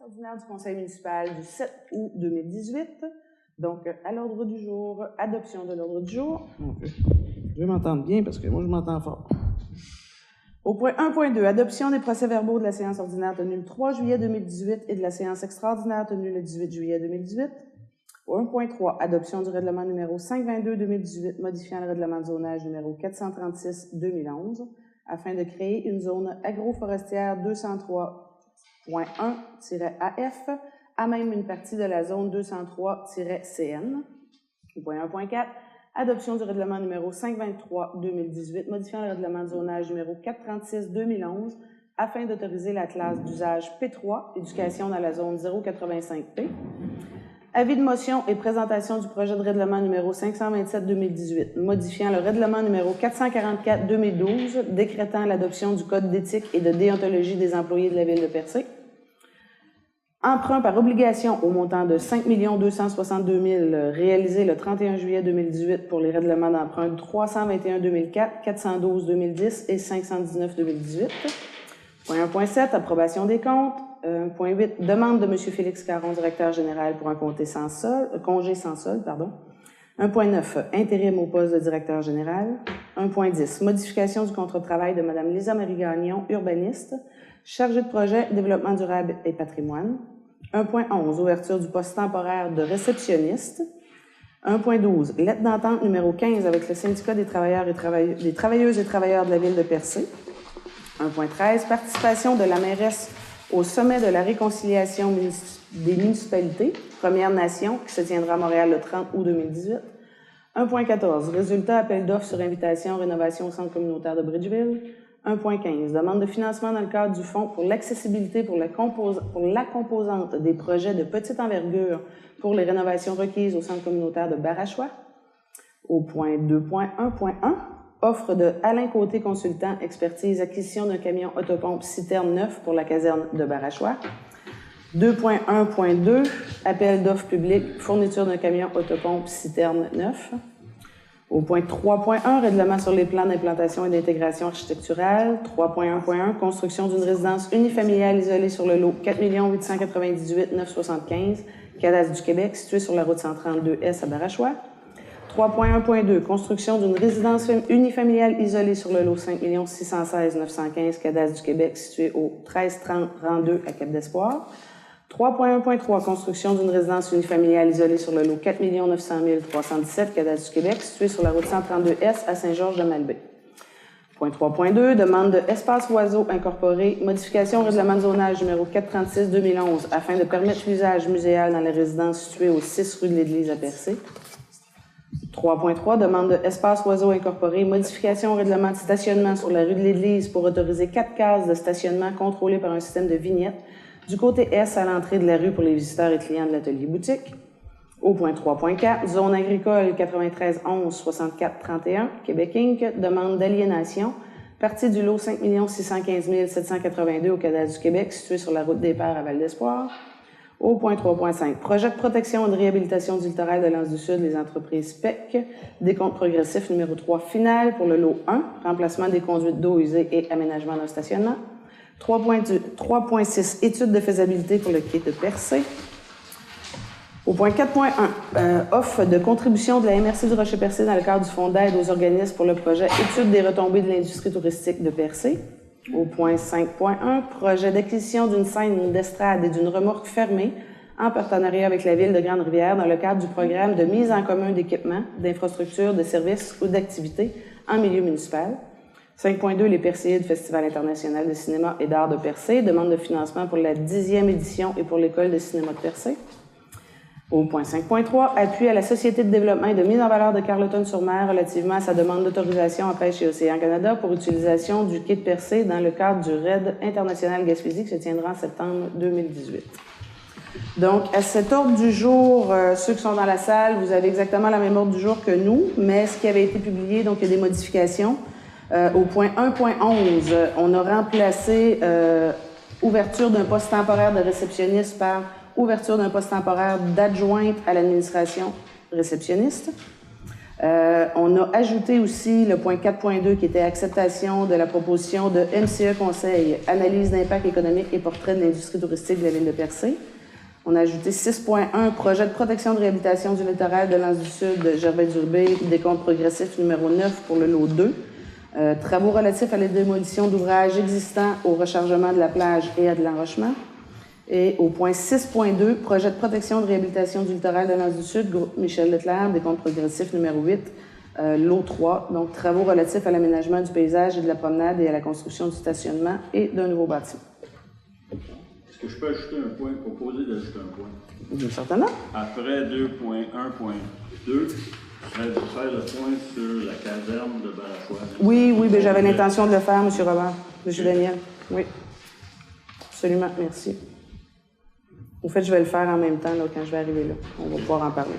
ordinaire du Conseil municipal du 7 août 2018. Donc, à l'ordre du jour, adoption de l'ordre du jour. Je vais m'entendre bien parce que moi, je m'entends fort. Au point 1.2, adoption des procès-verbaux de la séance ordinaire tenue le 3 juillet 2018 et de la séance extraordinaire tenue le 18 juillet 2018. Au 1.3, adoption du règlement numéro 522-2018 modifiant le règlement de zonage numéro 436-2011 afin de créer une zone agroforestière 203.1-AF à même une partie de la zone 203-CN. Au point 1.4, adoption du règlement numéro 523-2018 modifiant le règlement de zonage numéro 436-2011 afin d'autoriser la classe d'usage P3, éducation dans la zone 085P. Avis de motion et présentation du projet de règlement numéro 527-2018, modifiant le règlement numéro 444-2012, décrétant l'adoption du Code d'éthique et de déontologie des employés de la Ville de Percé. Emprunt par obligation au montant de 5 262 000 réalisé le 31 juillet 2018 pour les règlements d'emprunt 321-2004, 412-2010 et 519-2018. Point 1.7, approbation des comptes. 1.8, demande de M. Félix Caron, directeur général, pour un congé sans solde. 1.9, intérim au poste de directeur général. 1.10, modification du contrat de travail de Mme Lisa-Marie Gagnon, urbaniste, chargée de projet, développement durable et patrimoine. 1.11, ouverture du poste temporaire de réceptionniste. 1.12, lettre d'entente numéro 15 avec le syndicat des travailleurs et des travailleuses et travailleurs de la Ville de Percé. 1.13, participation de la mairesse au sommet de la réconciliation des municipalités, Première Nation, qui se tiendra à Montréal le 30 août 2018. 1.14, résultat appel d'offres sur invitation rénovation au centre communautaire de Bridgeville. 1.15, demande de financement dans le cadre du Fonds pour l'accessibilité pour la composante des projets de petite envergure pour les rénovations requises au centre communautaire de Barachois. Au point 2.1.1, offre de Alain Côté Consultant, expertise, acquisition d'un camion autopompe citerne neuf pour la caserne de Barachois. 2.1.2, appel d'offres publiques, fourniture d'un camion autopompe citerne neuf. Au point 3.1, règlement sur les plans d'implantation et d'intégration architecturale. 3.1.1, construction d'une résidence unifamiliale isolée sur le lot 4 898 975, Cadastre du Québec, située sur la route 132S à Barachois. 3.1.2, construction d'une résidence unifamiliale isolée sur le lot 5 616 915, Cadastre du Québec, situé au 1330 rang 2 à Cap-d'Espoir. 3.1.3, construction d'une résidence unifamiliale isolée sur le lot 4 900 317, Cadastre du Québec, situé sur la route 132S à Saint-Georges-de-Malbaie. Point 3.2, demande de Espace Oiseau Incorporé, modification au règlement de zonage numéro 436-2011 afin de permettre l'usage muséal dans les résidences situées au 6 rue de l'Église à Percé. 3.3, demande de Espace Oiseau Incorporé, modification au règlement de stationnement sur la rue de l'Église pour autoriser 4 cases de stationnement contrôlées par un système de vignettes du côté Est à l'entrée de la rue pour les visiteurs et clients de l'atelier boutique. Au point 3.4, zone agricole 93 11 64 31, Québec Inc., demande d'aliénation, partie du lot 5 615 782 au Cadastre du Québec, situé sur la route des Pères à Val-d'Espoir. Au point 3.5, projet de protection et de réhabilitation du littoral de l'Anse du Sud, les entreprises PEC, décompte progressif numéro 3 final pour le lot 1, remplacement des conduites d'eau usée et aménagement d'un stationnement. 3.6, étude de faisabilité pour le quai de Percé. Au point 4.1, offre de contribution de la MRC du Rocher-Percé dans le cadre du Fonds d'aide aux organismes pour le projet étude des retombées de l'industrie touristique de Percé. Au point 5.1, projet d'acquisition d'une scène d'estrade et d'une remorque fermée en partenariat avec la Ville de Grande-Rivière dans le cadre du programme de mise en commun d'équipements, d'infrastructures, de services ou d'activités en milieu municipal. 5.2, les Perséides, Festival international de cinéma et d'art de Percé, demande de financement pour la 10e édition et pour l'École de cinéma de Percé. Au point 5.3, appui à la Société de développement et de mise en valeur de Carleton-sur-Mer relativement à sa demande d'autorisation à Pêche et Océan Canada pour utilisation du quai de Percé dans le cadre du RAID international Gaspésie qui se tiendra en septembre 2018. Donc, à cet ordre du jour, ceux qui sont dans la salle, vous avez exactement la même ordre du jour que nous, mais ce qui avait été publié, donc il y a des modifications. Au point 1.11, on a remplacé ouverture d'un poste temporaire de réceptionniste par ouverture d'un poste temporaire d'adjointe à l'administration réceptionniste. On a ajouté aussi le point 4.2 qui était acceptation de la proposition de MCE Conseil, analyse d'impact économique et portrait de l'industrie touristique de la ville de Percé. On a ajouté 6.1, projet de protection de réhabilitation du littoral de l'Anse du Sud de Gervais-Durbé, décompte progressif numéro 9 pour le lot 2. Travaux relatifs à la démolition d'ouvrages existants au rechargement de la plage et à de l'enrochement. Et au point 6.2, projet de protection de réhabilitation du littoral de l'Anse du Sud, groupe Michel Leclerc, décompte progressif numéro 8, lot 3. Donc, travaux relatifs à l'aménagement du paysage et de la promenade et à la construction du stationnement et d'un nouveau bâtiment. Est-ce que je peux ajouter un point, proposer d'ajouter un point? Certainement. Après 2.1.2, je vais faire le point sur la caserne de Balachois. Oui, ben, j'avais l'intention de le faire, M. Robert, M. Daniel. Oui. Absolument, merci. Au fait, je vais le faire en même temps là, quand je vais arriver là. On va pouvoir en parler.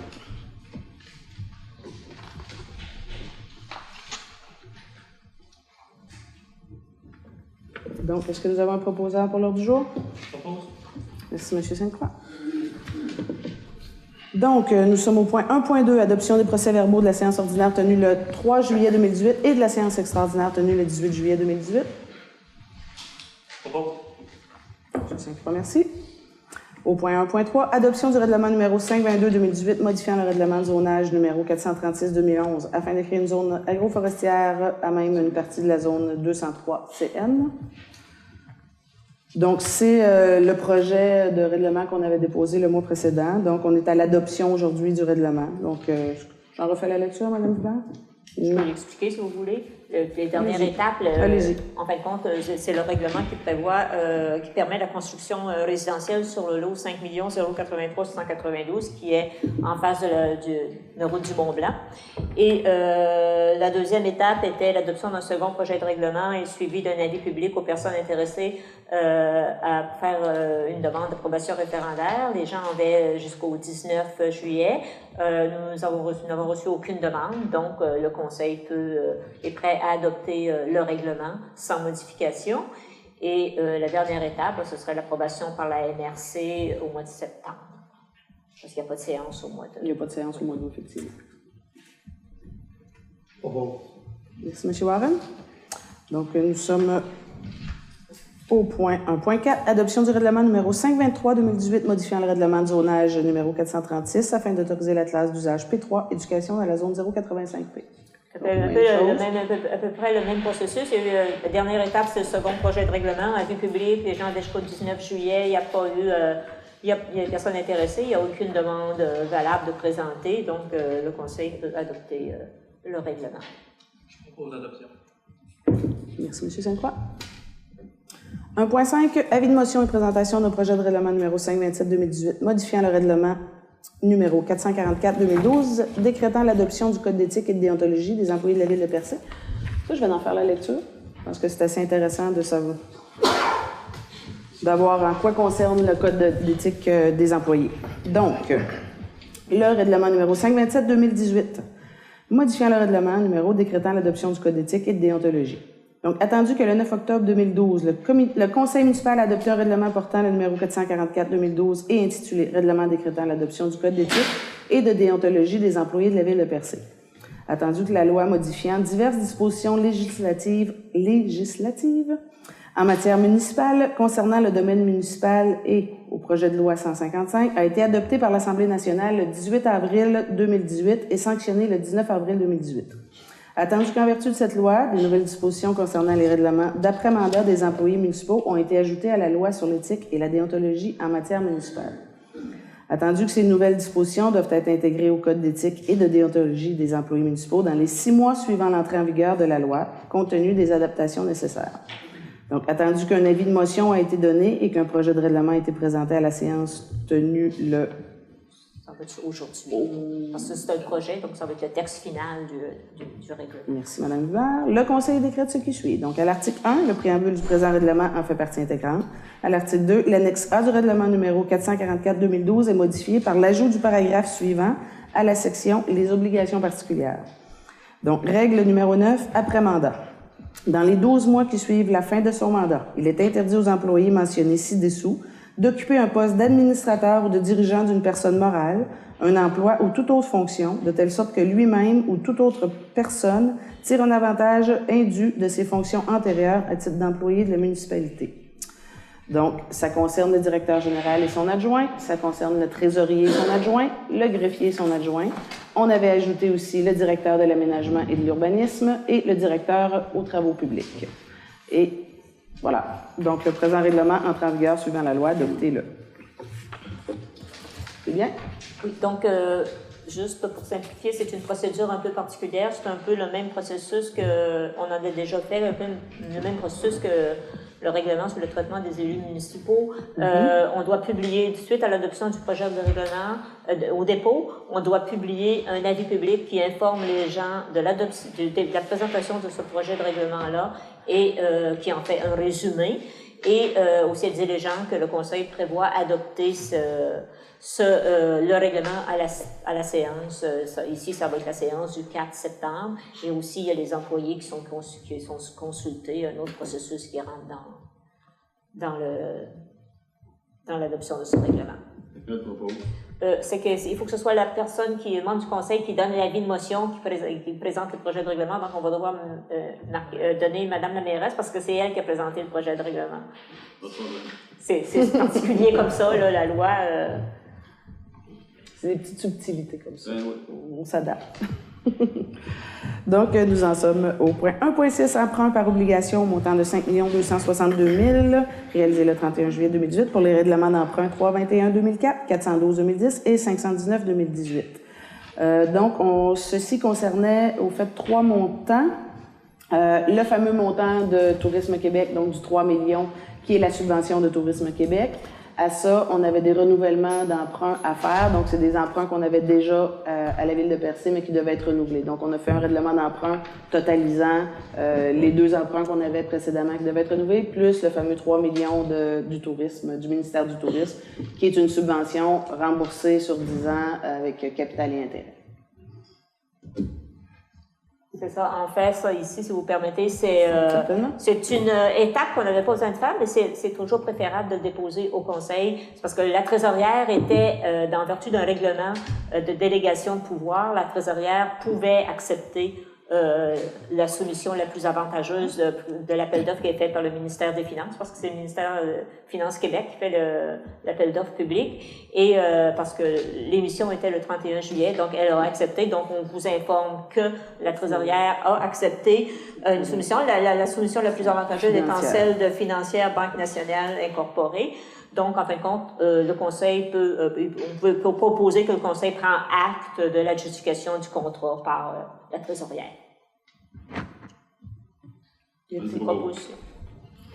Donc, est-ce que nous avons un proposeur pour l'ordre du jour? Je propose. Merci, M. Sainte-Croix. Donc, nous sommes au point 1.2, adoption des procès-verbaux de la séance ordinaire tenue le 3 juillet 2018 et de la séance extraordinaire tenue le 18 juillet 2018. Je propose. M. Sainte-Croix, merci. Au point 1.3, adoption du règlement numéro 522-2018 modifiant le règlement de zonage numéro 436-2011 afin de créer une zone agroforestière à même une partie de la zone 203 CN. Donc, c'est le projet de règlement qu'on avait déposé le mois précédent. Donc, on est à l'adoption aujourd'hui du règlement. Donc, j'en refais la lecture, Mme Hubert? Je peux l'expliquer si vous voulez. Les dernières étapes, en fin de compte, c'est le règlement qui prévoit, qui permet la construction résidentielle sur le lot 5 083 692 qui est en face de la route du Mont-Blanc. Et la deuxième étape était l'adoption d'un second projet de règlement et suivi d'un avis public aux personnes intéressées à faire une demande d'approbation référendaire. Les gens avaient jusqu'au 19 juillet. Nous n'avons reçu aucune demande, donc le Conseil est prêt à adopter le règlement sans modification. Et la dernière étape, ce serait l'approbation par la MRC au mois de septembre. Parce qu'il n'y a pas de séance au mois d'août. Il n'y a pas de séance au mois d'août, effectivement. Je propose. Merci, M. Warren. Donc, nous sommes au point 1.4, adoption du règlement numéro 523-2018 modifiant le règlement de zonage numéro 436 afin d'autoriser la classe d'usage P3, éducation dans la zone 085P. À peu près le même processus. La dernière étape, c'est le second projet de règlement, avis public. Les gens avaient jusqu'au 19 juillet. Il n'y a pas eu, il y a personne intéressée. Il n'y a aucune demande valable de présenter. Donc, le Conseil peut adopter le règlement. Je propose l'adoption. Merci, M. Sainte-Croix. 1.5, avis de motion et présentation d'un projet de règlement numéro 527-2018 modifiant le règlement numéro 444-2012 décrétant l'adoption du Code d'éthique et de déontologie des employés de la Ville de Percé. Ça, je vais en faire la lecture parce que c'est assez intéressant de savoir, d'avoir en quoi concerne le Code d'éthique des employés. Donc, le règlement numéro 527-2018 modifiant le règlement numéro décrétant l'adoption du Code d'éthique et de déontologie. Donc, attendu que le 9 octobre 2012, le Conseil municipal a adopté un règlement portant le numéro 444-2012 et intitulé « Règlement décrétant l'adoption du Code d'éthique et de déontologie des employés de la Ville de Percé ». Attendu que la loi modifiant diverses dispositions législatives en matière municipale concernant le domaine municipal et au projet de loi 155 a été adoptée par l'Assemblée nationale le 18 avril 2018 et sanctionnée le 19 avril 2018. Attendu qu'en vertu de cette loi, des nouvelles dispositions concernant les règlements d'après-mandat des employés municipaux ont été ajoutées à la loi sur l'éthique et la déontologie en matière municipale. Attendu que ces nouvelles dispositions doivent être intégrées au Code d'éthique et de déontologie des employés municipaux dans les 6 mois suivant l'entrée en vigueur de la loi, compte tenu des adaptations nécessaires. Donc, attendu qu'un avis de motion a été donné et qu'un projet de règlement a été présenté à la séance tenue le... Ça va être aujourd'hui. Parce que c'est un projet, donc ça va être le texte final du règlement. Merci, Mme Hubert. Le Conseil décrète ce qui suit. Donc, à l'article 1, le préambule du présent règlement en fait partie intégrante. À l'article 2, l'annexe A du règlement numéro 444-2012 est modifié par l'ajout du paragraphe suivant à la section « Les obligations particulières ». Donc, règle numéro 9, après mandat. Dans les 12 mois qui suivent la fin de son mandat, il est interdit aux employés mentionnés ci-dessous d'occuper un poste d'administrateur ou de dirigeant d'une personne morale, un emploi ou toute autre fonction, de telle sorte que lui-même ou toute autre personne tire un avantage indu de ses fonctions antérieures à titre d'employé de la municipalité. Donc, ça concerne le directeur général et son adjoint, ça concerne le trésorier et son adjoint, le greffier et son adjoint. On avait ajouté aussi le directeur de l'aménagement et de l'urbanisme et le directeur aux travaux publics. Et voilà. Donc, le présent règlement entre en vigueur suivant la loi, adoptez-le. C'est bien? Oui, donc, juste pour simplifier, c'est une procédure un peu particulière. C'est un peu le même processus qu'on avait déjà fait, un peu le même processus que le règlement sur le traitement des élus municipaux. On doit publier, suite à l'adoption du projet de règlement, au dépôt, on doit publier un avis public qui informe les gens de la présentation de ce projet de règlement-là et qui en fait un résumé. Et aussi dire les gens que le Conseil prévoit adopter le règlement à la séance. Ici, ça va être la séance du 4 septembre. Et aussi, il y a les employés qui sont consultés, un autre processus qui rentre dans l'adoption de ce règlement. C'est qu'il faut que ce soit la personne qui est membre du Conseil qui donne l'avis de motion, qui présente le projet de règlement. Donc, on va devoir donner Mme la mairesse parce que c'est elle qui a présenté le projet de règlement. C'est particulier comme ça, là, la loi. C'est des petites subtilités comme ça. On s'adapte. Donc, nous en sommes au point 1.6, emprunt par obligation au montant de 5 262 000, réalisé le 31 juillet 2018 pour les règlements d'emprunt 321-2004, 412-2010 et 519-2018. Donc, ceci concernait, au fait, 3 montants. Le fameux montant de Tourisme Québec, donc du 3 millions, qui est la subvention de Tourisme Québec. À ça, on avait des renouvellements d'emprunts à faire. Donc, c'est des emprunts qu'on avait déjà à la Ville de Percé, mais qui devaient être renouvelés. Donc, on a fait un règlement d'emprunt totalisant les 2 emprunts qu'on avait précédemment qui devaient être renouvelés, plus le fameux 3 millions du tourisme, du ministère du Tourisme, qui est une subvention remboursée sur 10 ans avec capital et intérêt. C'est ça. En fait, ça ici, si vous permettez, c'est une étape qu'on n'avait pas besoin de faire, mais c'est toujours préférable de le déposer au Conseil. C'est parce que la trésorière était, dans vertu d'un règlement de délégation de pouvoir, la trésorière pouvait accepter la solution la plus avantageuse de l'appel d'offres qui est fait par le ministère des Finances, parce que c'est le ministère des Finances Québec qui fait l'appel d'offres public, et parce que l'émission était le 31 juillet, donc elle a accepté, donc on vous informe que la trésorière a accepté une solution, la solution la plus avantageuse étant celle de Financière Banque Nationale Incorporée. Donc, en fin de compte, le Conseil on peut proposer que le Conseil prend acte de l'adjudication du contrat par la trésorière. Merci. Proposition.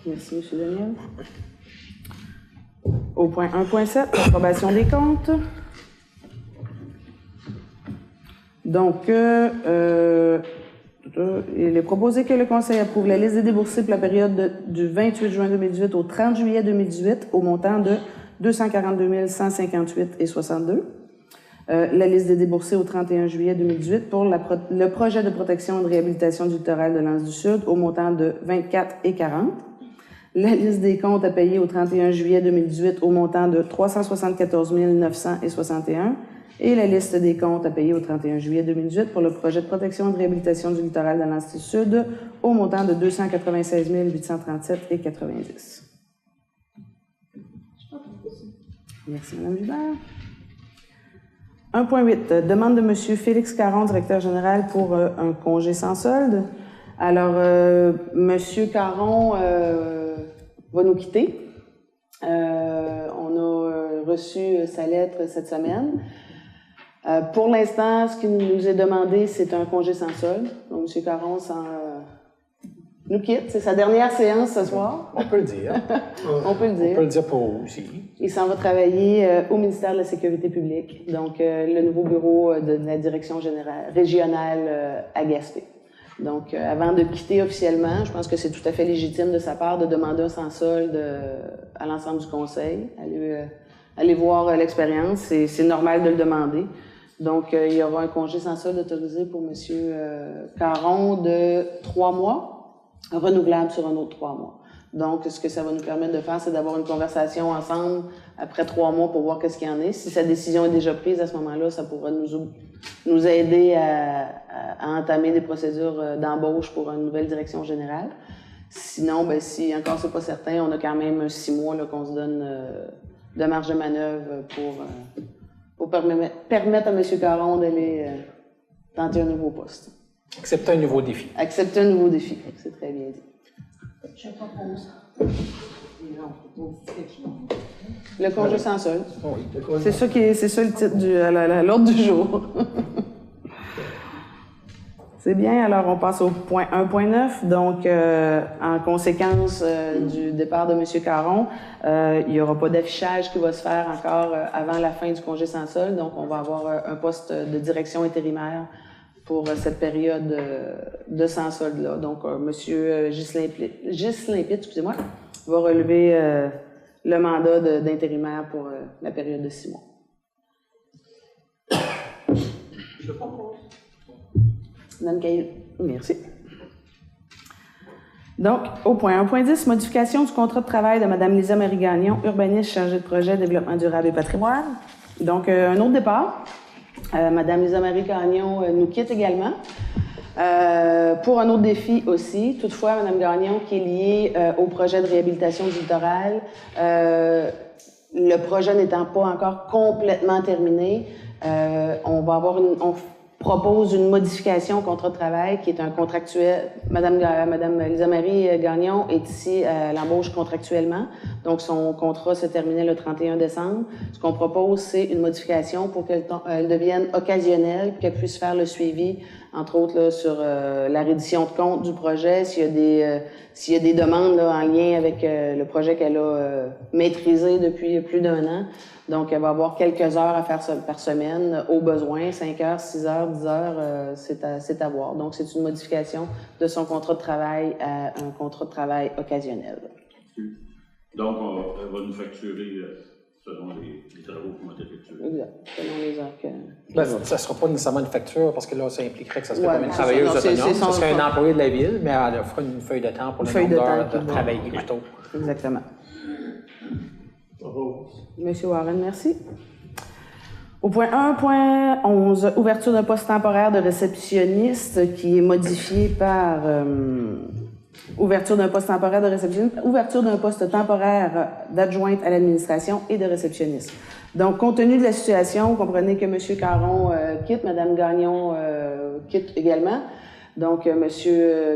Merci, M. Daniel. Au point 1.7, approbation des comptes. Donc, il est proposé que le Conseil approuve la liste des déboursés pour la période du 28 juin 2018 au 30 juillet 2018 au montant de 242 158,62 $. La liste des déboursés au 31 juillet 2018 pour le projet de protection et de réhabilitation du littoral de l'Anse du Sud au montant de 24,40 $. La liste des comptes à payer au 31 juillet 2018 au montant de 374 961 $. Et la liste des comptes à payer au 31 juillet 2018 pour le projet de protection et de réhabilitation du littoral de l'Anse du Sud au montant de 296 837,90 $. Merci, Mme Hubert. 1.8, demande de M. Félix Caron, directeur général, pour un congé sans solde. Alors, M. Caron va nous quitter. On a reçu sa lettre cette semaine. Pour l'instant, ce qui nous est demandé, c'est un congé sans solde. Donc, M. Caron nous quitte. C'est sa dernière séance ce soir. On peut le dire. On peut le dire. On peut le dire pour vous aussi. Il s'en va travailler au ministère de la Sécurité publique, donc le nouveau bureau de la direction générale régionale à Gaspé. Donc, avant de quitter officiellement, je pense que c'est tout à fait légitime de sa part de demander un sans solde à l'ensemble du conseil. Allez voir l'expérience, c'est normal de le demander. Donc, il y aura un congé sans solde autorisé pour M. Caron de 3 mois, renouvelable sur un autre 3 mois. Donc, ce que ça va nous permettre de faire, c'est d'avoir une conversation ensemble après 3 mois pour voir qu'est-ce qu'il y en est. Si sa décision est déjà prise, à ce moment-là, ça pourra nous aider à entamer des procédures d'embauche pour une nouvelle direction générale. Sinon, ben, si encore c'est pas certain, on a quand même 6 mois là, qu'on se donne de marge de manœuvre pour permettre à M. Caron d'aller tenter un nouveau poste. Accepter un nouveau défi. Accepter un nouveau défi, c'est très bien dit. Je propose. Le congé sans solde. Oui. C'est ça le titre l'ordre du jour. C'est bien, alors on passe au point 1.9. Donc, en conséquence du départ de M. Caron, il n'y aura pas d'affichage qui va se faire encore avant la fin du congé sans solde. Donc, on va avoir un poste de direction intérimaire pour cette période de sans solde-là. Donc, M. Ghislain Pitt, excusez-moi, va relever le mandat d'intérimaire pour la période de 6 mois. Je propose. Madame Caillou. Merci. Donc, au point 1.10, modification du contrat de travail de Mme Lisa Marie Gagnon, urbaniste chargée de projet, développement durable et patrimoine. Donc, un autre départ. Mme Lisa Marie Gagnon nous quitte également. Pour un autre défi aussi. Toutefois, Mme Gagnon, qui est liée au projet de réhabilitation du littoral, le projet n'étant pas encore complètement terminé, on propose une modification au contrat de travail qui est un contractuel. Madame Lisa Marie Gagnon est ici à l'embauche contractuellement. Donc, son contrat se terminait le 31 décembre. Ce qu'on propose, c'est une modification pour qu'elle devienne occasionnelle, qu'elle puisse faire le suivi, entre autres, là, sur la reddition de compte du projet, s'il y a des demandes là, en lien avec le projet qu'elle a maîtrisé depuis plus d'1 an. Donc, elle va avoir quelques heures à faire par semaine, au besoin, 5 heures, 6 heures, 10 heures, c'est à voir. Donc, c'est une modification de son contrat de travail à un contrat de travail occasionnel. Donc, elle va nous facturer selon les travaux qui vont être effectués. Exact, selon les heures que... Ça ne sera pas nécessairement une facture, parce que là, ça impliquerait que ça serait comme une c'est travailleuse ça. Non, autonome. c'est Ce serait un employé de la ville, mais elle fera une feuille de temps pour le nombre d'heures de travail plutôt. Exactement. Propose. Monsieur Warren, merci. Au point 1.11, ouverture d'un poste temporaire de réceptionniste qui est modifié par ouverture d'un poste temporaire de réceptionniste, ouverture d'un poste temporaire d'adjointe à l'administration et de réceptionniste. Donc, compte tenu de la situation, vous comprenez que M. Caron quitte, Mme Gagnon quitte également. Donc, M.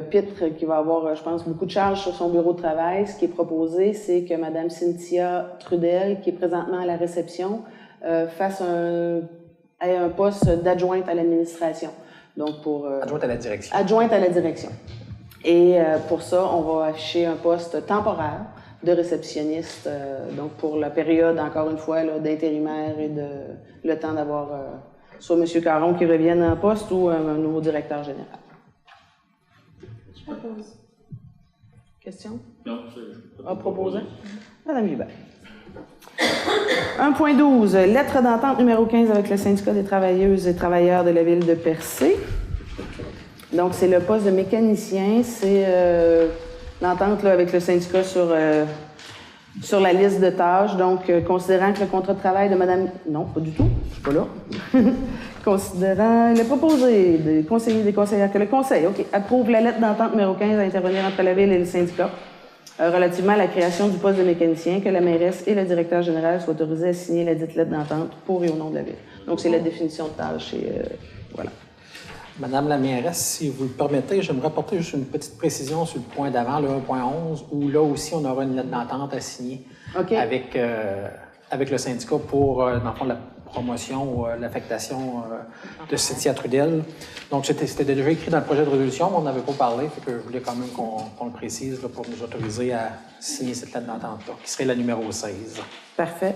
Pitre, qui va avoir, je pense, beaucoup de charges sur son bureau de travail, ce qui est proposé, c'est que Mme Cynthia Trudel, qui est présentement à la réception, fasse un poste d'adjointe à l'administration. Donc, pour... Adjointe à la direction. Adjointe à la direction. Et pour ça, on va afficher un poste temporaire de réceptionniste, donc pour la période, encore une fois, d'intérimaire et le temps d'avoir soit M. Caron qui revienne en poste ou un nouveau directeur général. Je propose. Question? Non, À proposer? Madame Hubert. 1.12, lettre d'entente numéro 15 avec le syndicat des travailleuses et travailleurs de la ville de Percé. Donc, c'est le poste de mécanicien. C'est l'entente avec le syndicat sur la liste de tâches. Donc, considérant que le contrat de travail de Madame... Non, pas du tout. Je suis pas là. Considérant le proposé des conseillers des conseillères que le conseil approuve la lettre d'entente numéro 15 à intervenir entre la ville et le syndicat relativement à la création du poste de mécanicien, que la mairesse et le directeur général soient autorisés à signer la dite lettre d'entente pour et au nom de la ville. Donc, c'est la définition de tâche et voilà. Madame la mairesse, si vous le permettez, j'aimerais apporter juste une petite précision sur le point d'avant, le 1.11, où là aussi, on aura une lettre d'entente à signer avec le syndicat pour, dans le fond, la promotion ou l'affectation de Cynthia Trudel. Donc, c'était déjà écrit dans le projet de résolution, mais on n'avait pas parlé, fait que je voulais quand même qu'on le précise là, pour nous autoriser à signer cette lettre d'entente-là, qui serait la numéro 16. Parfait.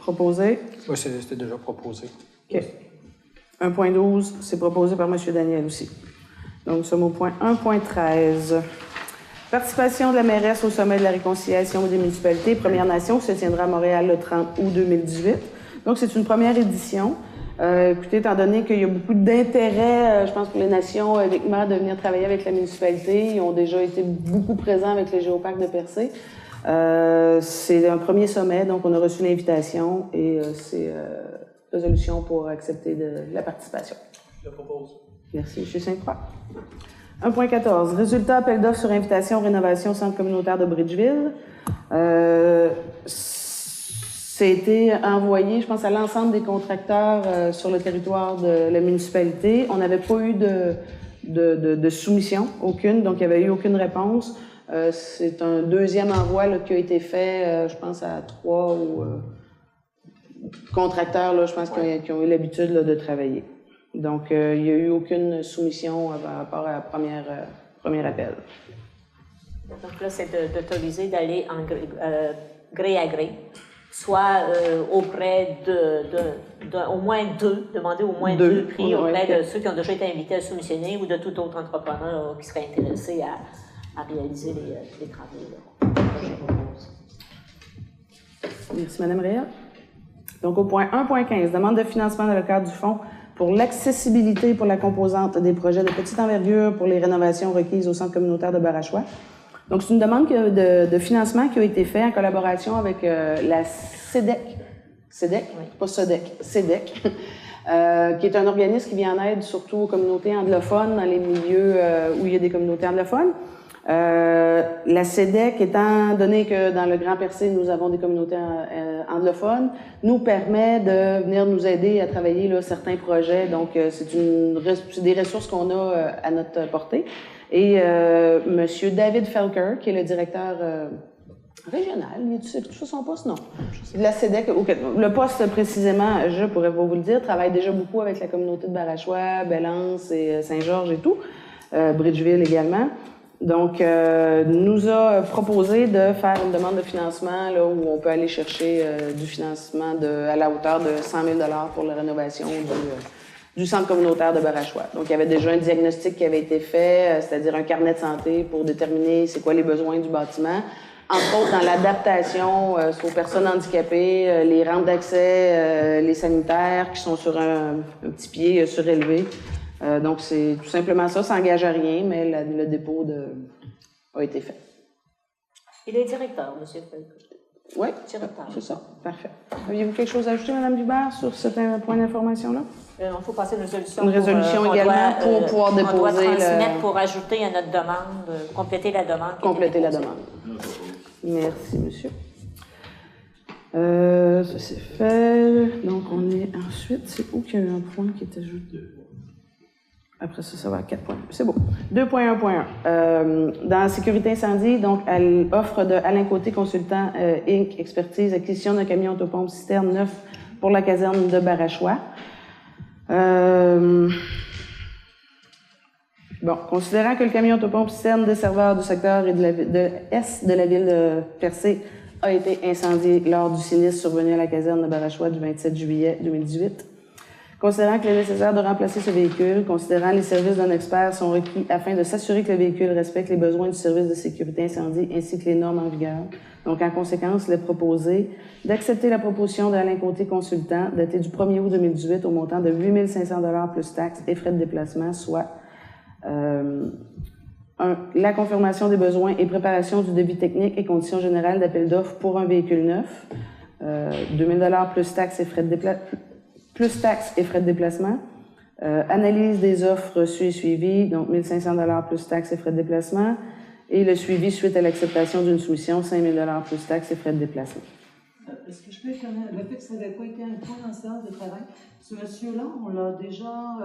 Proposé? Oui, c'était déjà proposé. OK. 1.12, c'est proposé par M. Daniel aussi. Donc, nous sommes au point 1.13. Participation de la mairesse au sommet de la réconciliation des municipalités Premières Nations qui se tiendra à Montréal le 30 août 2018. Donc, c'est une première édition. Écoutez, étant donné qu'il y a beaucoup d'intérêt, je pense, pour les nations évidemment de venir travailler avec la municipalité, ils ont déjà été beaucoup présents avec le Géoparc de Percé. C'est un premier sommet, donc on a reçu l'invitation et c'est résolution pour accepter de la participation. Je le propose. Merci, M. Sainte-Croix. 1.14. Résultat appel d'offres sur invitation rénovation centre communautaire de Bridgeville. C'était envoyé, je pense, à l'ensemble des contracteurs sur le territoire de la municipalité. On n'avait pas eu de soumission, aucune, donc il n'y avait eu aucune réponse. C'est un deuxième envoi là, qui a été fait, je pense, à 3 contracteurs, là, je pense, qui ont eu l'habitude là, de travailler. Donc, il n'y a eu aucune soumission par rapport à la premier appel. Donc là, c'est d'autoriser d'aller en gré à gré, soit auprès au moins deux, demander au moins deux prix auprès de ceux qui ont déjà été invités à soumissionner ou de tout autre entrepreneur qui serait intéressé à réaliser les travaux. Merci, Mme Réa. Donc, au point 1.15, demande de financement dans le cadre du fonds pour l'accessibilité pour la composante des projets de petite envergure pour les rénovations requises au centre communautaire de Barachois. Donc, c'est une demande de financement qui a été faite en collaboration avec la CEDEC. CEDEC? Oui. Pas SODEC, CEDEC. Qui est un organisme qui vient en aide surtout aux communautés anglophones dans les milieux où il y a des communautés anglophones. La CEDEC, étant donné que dans le Grand Percé, nous avons des communautés anglophones, nous permet de venir nous aider à travailler là, certains projets. Donc, c'est des ressources qu'on a à notre portée. Et M. David Felker, qui est le directeur régional, tu sais son poste? Non. De la CEDEC. Le poste, précisément, je pourrais pas vous le dire, travaille déjà beaucoup avec la communauté de Barachois, Belance et Saint-Georges et tout. Bridgeville également. Donc, nous a proposé de faire une demande de financement là, où on peut aller chercher du financement à la hauteur de 100 000 $ pour la rénovation du centre communautaire de Barachois. Donc, il y avait déjà un diagnostic qui avait été fait, c'est-à-dire un carnet de santé pour déterminer c'est quoi les besoins du bâtiment. Entre autres, dans l'adaptation aux personnes handicapées, les rampes d'accès, les sanitaires qui sont sur un petit pied surélevé. Donc, c'est tout simplement ça, ça n'engage à rien, mais le dépôt a été fait. Il est directeur, M. Felker. Oui, c'est ça. Parfait. Aviez-vous quelque chose à ajouter, Mme Dubert, sur ce point d'information-là? Il faut passer une résolution. Une résolution également pour pouvoir déposer. On doit transmettre pour ajouter à notre demande, compléter la demande. Compléter la demande. Merci, monsieur. Ça c'est fait. Donc, on est ensuite, c'est où qu'il y a eu un point qui est ajouté? Après ça, ça va à 4 points. C'est beau. 2.1.1. Dans la sécurité incendie, donc, elle offre de Alain Côté, consultant Inc., expertise, acquisition d'un camion autopompe citerne neuf pour la caserne de Barachois. Bon, considérant que le camion autopompe citerne desserveur du secteur et de l'Est de la ville de Percé a été incendié lors du sinistre survenu à la caserne de Barachois du 27 juillet 2018. Considérant qu'il est nécessaire de remplacer ce véhicule, considérant les services d'un expert sont requis afin de s'assurer que le véhicule respecte les besoins du service de sécurité incendie ainsi que les normes en vigueur. Donc, en conséquence, il est proposé d'accepter la proposition d'Alain Côté, consultant, datée du 1er août 2018 au montant de 8 500 $ plus taxes et frais de déplacement, soit 1. La confirmation des besoins et préparation du devis technique et conditions générales d'appel d'offres pour un véhicule neuf, 2 000 $ plus taxes et frais de déplacement. Analyse des offres suivies, donc 1 500 $ plus taxes et frais de déplacement. Et le suivi suite à l'acceptation d'une soumission, 5 000 $ plus taxes et frais de déplacement. Est-ce que je peux connaître le fait que ça n'avait pas été un point dans le séance de travail? Ce monsieur-là, on l'a déjà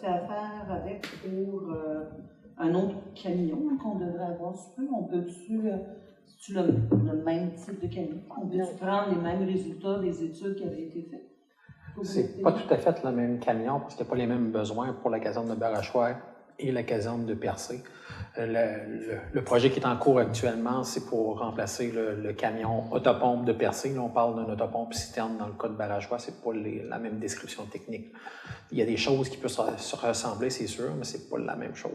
fait affaire avec pour un autre camion qu'on devrait avoir sous peu. On peut-tu le même type de camion? On peut prendre les mêmes résultats des études qui avaient été faites? C'est pas tout à fait le même camion parce qu'il n'y a pas les mêmes besoins pour la caserne de Barachois et la caserne de Percé. Le projet qui est en cours actuellement, c'est pour remplacer le camion autopompe de Percé. Là, on parle d'un autopompe citerne dans le cas de Barachois, c'est pas la même description technique. Il y a des choses qui peuvent se ressembler, c'est sûr, mais c'est pas la même chose.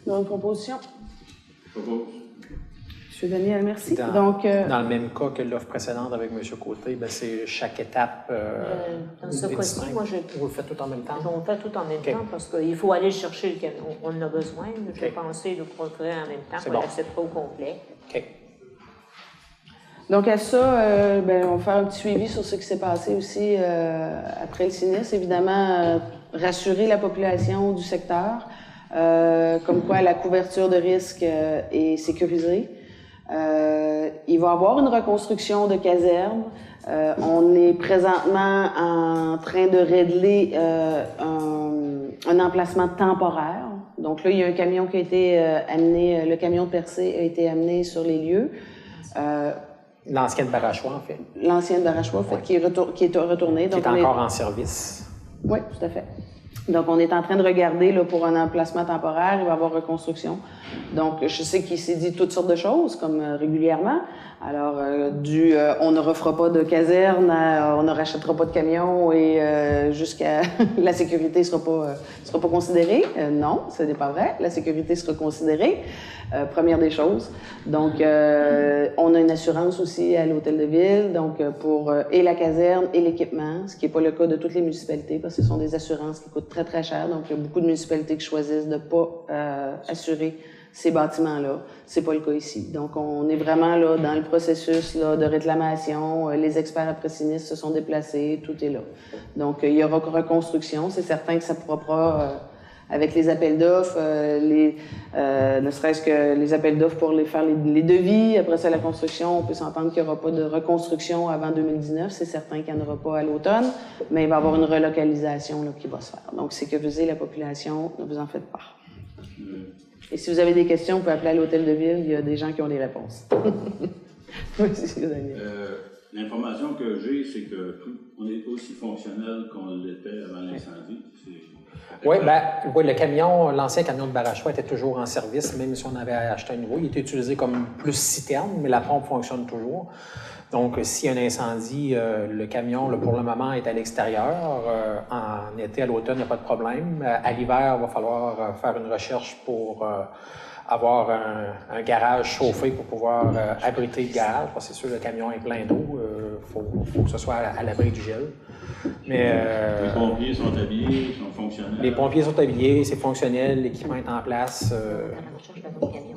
Une proposition? Propose. M. Daniel, merci. Dans le même cas que l'offre précédente avec M. Côté, ben c'est chaque étape. Dans ce cas-ci, moi, vous le faites tout en même temps? On le fait tout en même temps parce qu'il faut aller chercher le camion. On en a besoin. J'ai pensé le procurer en même temps. On ne l'accepte pas au complet. OK. Donc, à ça, on va faire un petit suivi sur ce qui s'est passé aussi après le sinistre. Évidemment, rassurer la population du secteur, comme quoi la couverture de risque est sécurisée. Il va y avoir une reconstruction de caserne. On est présentement en train de régler un emplacement temporaire. Donc là, il y a un camion qui a été amené, le camion de percée a été amené sur les lieux. L'ancienne Barachois, en fait. L'ancienne Barachois, en fait, qui est retournée. Qui est encore en service. Oui, tout à fait. Donc, on est en train de regarder là, pour un emplacement temporaire. Il va y avoir reconstruction. Donc, je sais qu'il s'est dit toutes sortes de choses, comme régulièrement. Alors, on ne refera pas de caserne, on ne rachètera pas de camion et jusqu'à la sécurité sera pas considérée. Non, ce n'est pas vrai. La sécurité sera considérée. Première des choses. Donc, on a une assurance aussi à l'hôtel de ville, donc pour et la caserne et l'équipement, ce qui n'est pas le cas de toutes les municipalités parce que ce sont des assurances qui coûtent très, très cher. Donc, il y a beaucoup de municipalités qui choisissent de ne pas assurer ces bâtiments-là. C'est pas le cas ici. Donc, on est vraiment là dans le processus là, de réclamation. Les experts après sinistre se sont déplacés, tout est là. Donc, il y aura reconstruction. C'est certain que ça ne pourra pas... avec les appels d'offres, ne serait-ce que les appels d'offres pour faire les devis, après ça la construction, on peut s'entendre qu'il n'y aura pas de reconstruction avant 2019, c'est certain qu'il n'y en aura pas à l'automne, mais il va y avoir une relocalisation là, qui va se faire. Donc, sécuriser la population, ne vous en faites pas. Et si vous avez des questions, vous pouvez appeler à l'hôtel de ville, il y a des gens qui ont des réponses. Oui, c'est l'information que j'ai, c'est qu'on est aussi fonctionnel qu'on l'était avant l'incendie. Oui, le camion, l'ancien camion de Barachois était toujours en service, même si on avait acheté un nouveau. Il était utilisé comme plus citerne, mais la pompe fonctionne toujours. Donc, s'il y a un incendie, le camion, pour le moment, est à l'extérieur. En été, à l'automne, il n'y a pas de problème. À l'hiver, il va falloir faire une recherche pour avoir un garage chauffé pour pouvoir abriter le garage, parce que c'est sûr, le camion est plein d'eau. Faut que ce soit à l'abri du gel. Mais, les pompiers sont habillés, sont fonctionnels. Les pompiers sont habillés, c'est fonctionnel, l'équipement est en place.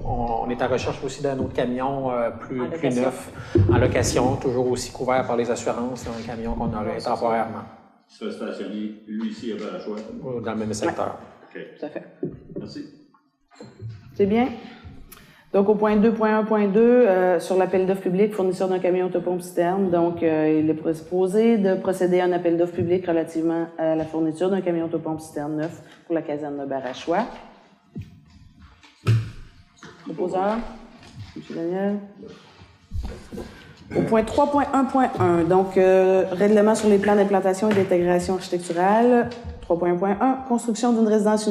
On est en recherche aussi d'un autre camion plus neuf, en location, toujours aussi couvert par les assurances, un camion qu'on aurait temporairement. Il sera stationné, lui, ici, à Barachois. Dans le même secteur. OK. Tout à fait. Merci. C'est bien. Donc, au point 2.1.2, sur l'appel d'offres public, fournisseur d'un camion autopompe-citerne. Donc, il est proposé de procéder à un appel d'offres public relativement à la fourniture d'un camion autopompe-citerne neuf pour la caserne de Barachois. Proposeur, M. Daniel. Au point 3.1.1, donc, règlement sur les plans d'implantation et d'intégration architecturale. 3.1, construction d'une résidence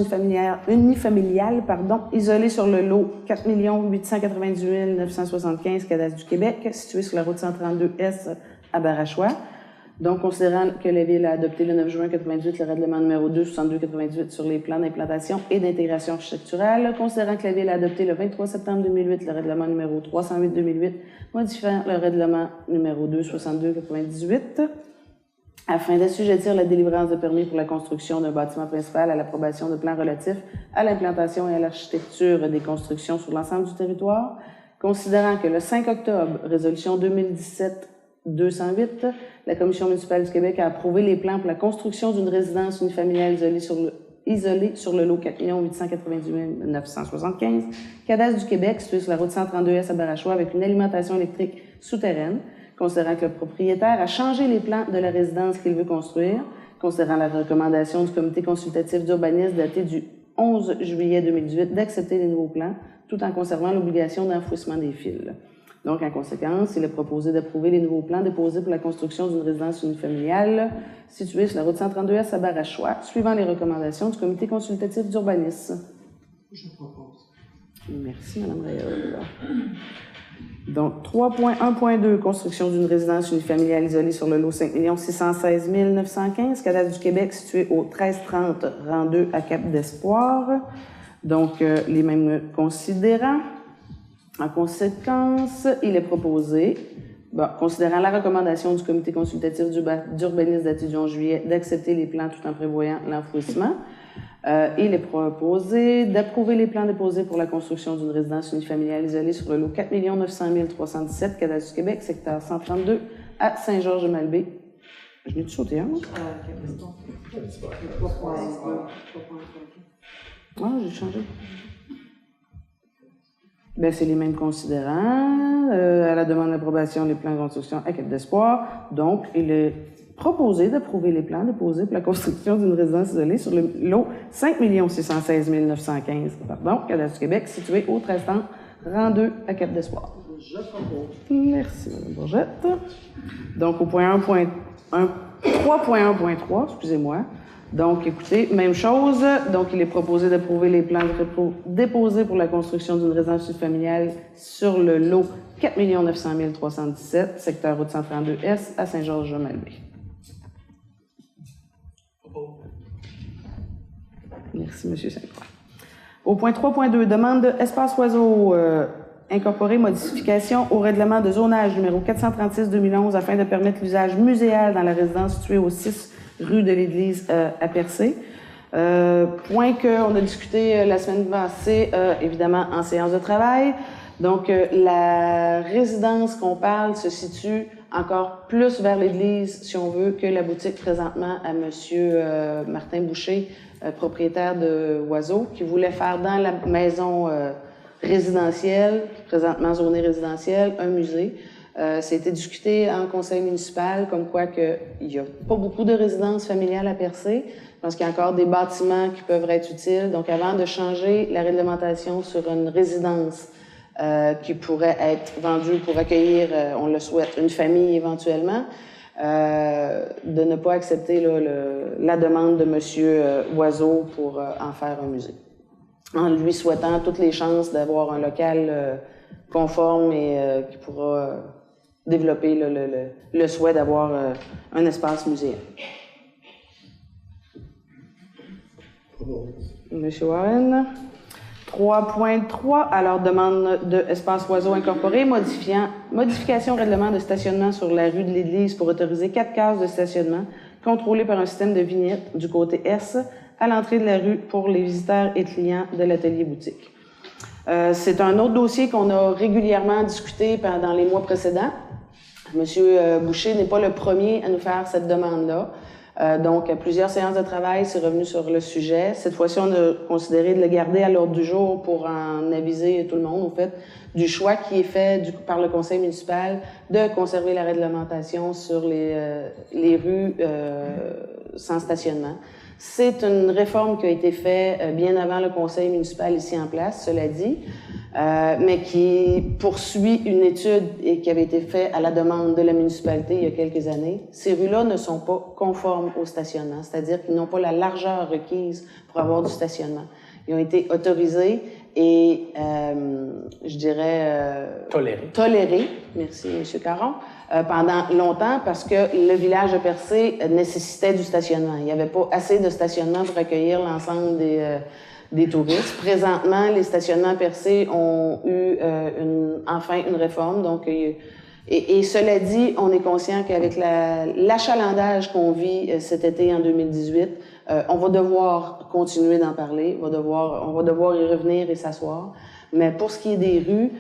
unifamiliale, isolée sur le lot 4 898 975 cadastre du Québec, situé sur la route 132S à Barachois. Donc, considérant que la Ville a adopté le 9 juin 98 le règlement numéro 2-62-98 sur les plans d'implantation et d'intégration architecturale, considérant que la Ville a adopté le 23 septembre 2008 le règlement numéro 308-2008, modifiant le règlement numéro 2-62-98, afin d'assujettir la délivrance de permis pour la construction d'un bâtiment principal à l'approbation de plans relatifs à l'implantation et à l'architecture des constructions sur l'ensemble du territoire, considérant que le 5 octobre, résolution 2017-208, la Commission municipale du Québec a approuvé les plans pour la construction d'une résidence unifamiliale isolée sur le lot 4 898 975, cadastre du Québec, situé sur la route 132S à Barachois, avec une alimentation électrique souterraine, considérant que le propriétaire a changé les plans de la résidence qu'il veut construire, considérant la recommandation du comité consultatif d'urbanisme daté du 11 juillet 2018 d'accepter les nouveaux plans, tout en conservant l'obligation d'enfouissement des fils. Donc, en conséquence, il est proposé d'approuver les nouveaux plans déposés pour la construction d'une résidence unifamiliale située sur la route 132S à Barachois, suivant les recommandations du comité consultatif d'urbanisme. Je propose. Merci, Mme Réal. Donc, 3.1.2, construction d'une résidence unifamiliale isolée sur le lot 5 616 915, cadastre du Québec, situé au 1330 rang 2 à Cap d'Espoir. Donc, les mêmes considérants. En conséquence, il est proposé, considérant la recommandation du comité consultatif d'urbanisme daté du 11 juillet, d'accepter les plans tout en prévoyant l'enfouissement. Il est proposé d'approuver les plans déposés pour la construction d'une résidence unifamiliale isolée sur le lot 4 900 317, cadastre du Québec, secteur 132, à Saint-Georges-de-Malbaie. Je l'ai-tu sauté un? Ah, j'ai changé. Ben, c'est les mêmes considérants. À la demande d'approbation, les plans de construction à Cap d'Espoir. Donc, il est proposé d'approuver les plans déposés pour la construction d'une résidence isolée sur le lot 5 616 915, cadastre du Québec, situé au 1330 rang 2 à Cap d'Espoir. Je propose. Merci, Mme Bourgette. Donc, au point 3.1.3, excusez-moi. Donc, écoutez, même chose. Donc, il est proposé d'approuver les plans déposés pour la construction d'une résidence familiale sur le lot 4 900 317, secteur route 132S à Saint-Georges-de-Malbaie. Merci, M. Saint-Croix. Au point 3.2, demande d'espace oiseau incorporé modification au règlement de zonage numéro 436-2011 afin de permettre l'usage muséal dans la résidence située au 6 rue de l'Église à Percé. Point qu'on a discuté la semaine passée, évidemment, en séance de travail. Donc, la résidence qu'on parle se situe encore plus vers l'église, si on veut, que la boutique présentement à M. Martin Boucher, propriétaire de Oiseau, qui voulait faire dans la maison résidentielle, présentement zonée résidentielle, un musée. Ça a été discuté en conseil municipal, comme quoi il n'y a pas beaucoup de résidences familiales à Percé. Je pense qu'il y a encore des bâtiments qui peuvent être utiles. Donc, avant de changer la réglementation sur une résidence qui pourrait être vendue pour accueillir, on le souhaite, une famille éventuellement, de ne pas accepter là, la demande de M. Oiseau pour en faire un musée. En lui souhaitant toutes les chances d'avoir un local conforme et qui pourra développer le souhait d'avoir un espace muséal. M. Warren. 3.3, alors demande de Espace Oiseau Incorporé, modification au règlement de stationnement sur la rue de l'Église pour autoriser 4 cases de stationnement contrôlées par un système de vignettes du côté S à l'entrée de la rue pour les visiteurs et clients de l'atelier boutique. C'est un autre dossier qu'on a régulièrement discuté pendant les mois précédents. Monsieur Boucher n'est pas le premier à nous faire cette demande-là. Donc, à plusieurs séances de travail, c'est revenu sur le sujet. Cette fois-ci, on a considéré de le garder à l'ordre du jour pour en aviser tout le monde, au fait, du choix qui est fait par le conseil municipal de conserver la réglementation sur les rues sans stationnement. C'est une réforme qui a été faite bien avant le conseil municipal ici en place, cela dit, mais qui poursuit une étude et qui avait été faite à la demande de la municipalité il y a quelques années. Ces rues-là ne sont pas conformes au stationnement, c'est-à-dire qu'ils n'ont pas la largeur requise pour avoir du stationnement. Ils ont été autorisés et, je dirais... tolérés, merci M. Caron, pendant longtemps parce que le village de Percé nécessitait du stationnement. Il n'y avait pas assez de stationnement pour accueillir l'ensemble des touristes. Présentement, les stationnements Percé ont eu enfin une réforme. Donc, et cela dit, on est conscient qu'avec l'achalandage qu'on vit cet été en 2018, on va devoir continuer d'en parler, on va devoir y revenir et s'asseoir. Mais pour ce qui est des rues,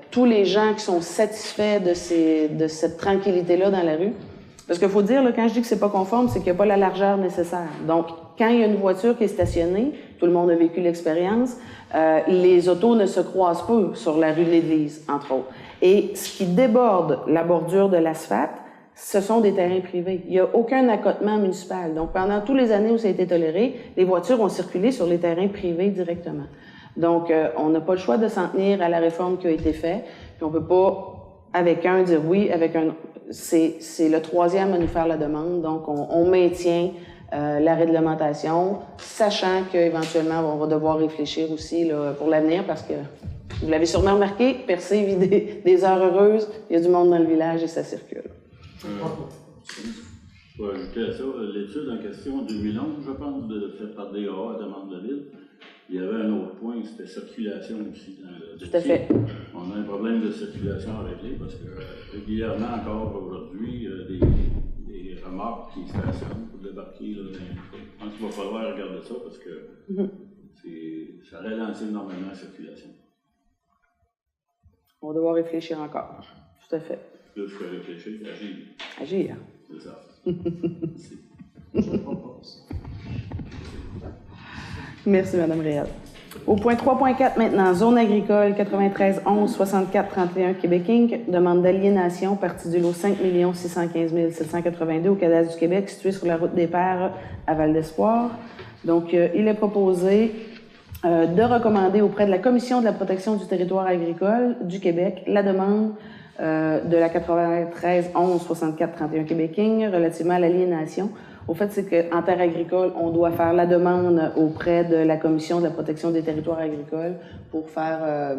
tous les gens qui sont satisfaits de cette tranquillité-là dans la rue, parce qu'il faut dire, là, quand je dis que c'est pas conforme, c'est qu'il n'y a pas la largeur nécessaire. Donc, quand il y a une voiture qui est stationnée, tout le monde a vécu l'expérience, les autos ne se croisent pas sur la rue de l'Église, entre autres. Et ce qui déborde la bordure de l'asphalte, ce sont des terrains privés. Il n'y a aucun accotement municipal. Donc, pendant toutes les années où ça a été toléré, les voitures ont circulé sur les terrains privés directement. Donc, on n'a pas le choix de s'en tenir à la réforme qui a été faite. Puis on peut pas, avec un, dire oui, avec un... C'est le troisième à nous faire la demande. Donc, on maintient la réglementation, sachant qu'éventuellement, on va devoir réfléchir aussi là, pour l'avenir, parce que, vous l'avez sûrement remarqué, Percé vit des heures heureuses, il y a du monde dans le village et ça circule. Je vais ajouter à ça, l'étude en question en 2011, je pense, faite par DAA à demande de la ville, Il y avait un autre point, c'était circulation aussi. Tout à fait. On a un problème de circulation à régler parce que régulièrement, encore aujourd'hui, des remorques qui stationnent pour débarquer. Là, je pense qu'il va falloir regarder ça parce que ça ralentit énormément la circulation. On va devoir réfléchir encore. Tout à fait. Plus que réfléchir, agir. Agir. C'est ça. Je propose. Merci, Mme Réal. Au point 3.4 maintenant, zone agricole 93 11 64 31 Québec Inc. Demande d'aliénation, partie du lot 5 615 782 au cadastre du Québec, situé sur la route des Pères à Val-d'Espoir. Donc, il est proposé de recommander auprès de la Commission de la protection du territoire agricole du Québec la demande de la 93 11 64 31 Québec Inc. relativement à l'aliénation. Au fait, c'est qu'en terre agricole, on doit faire la demande auprès de la Commission de la protection des territoires agricoles pour faire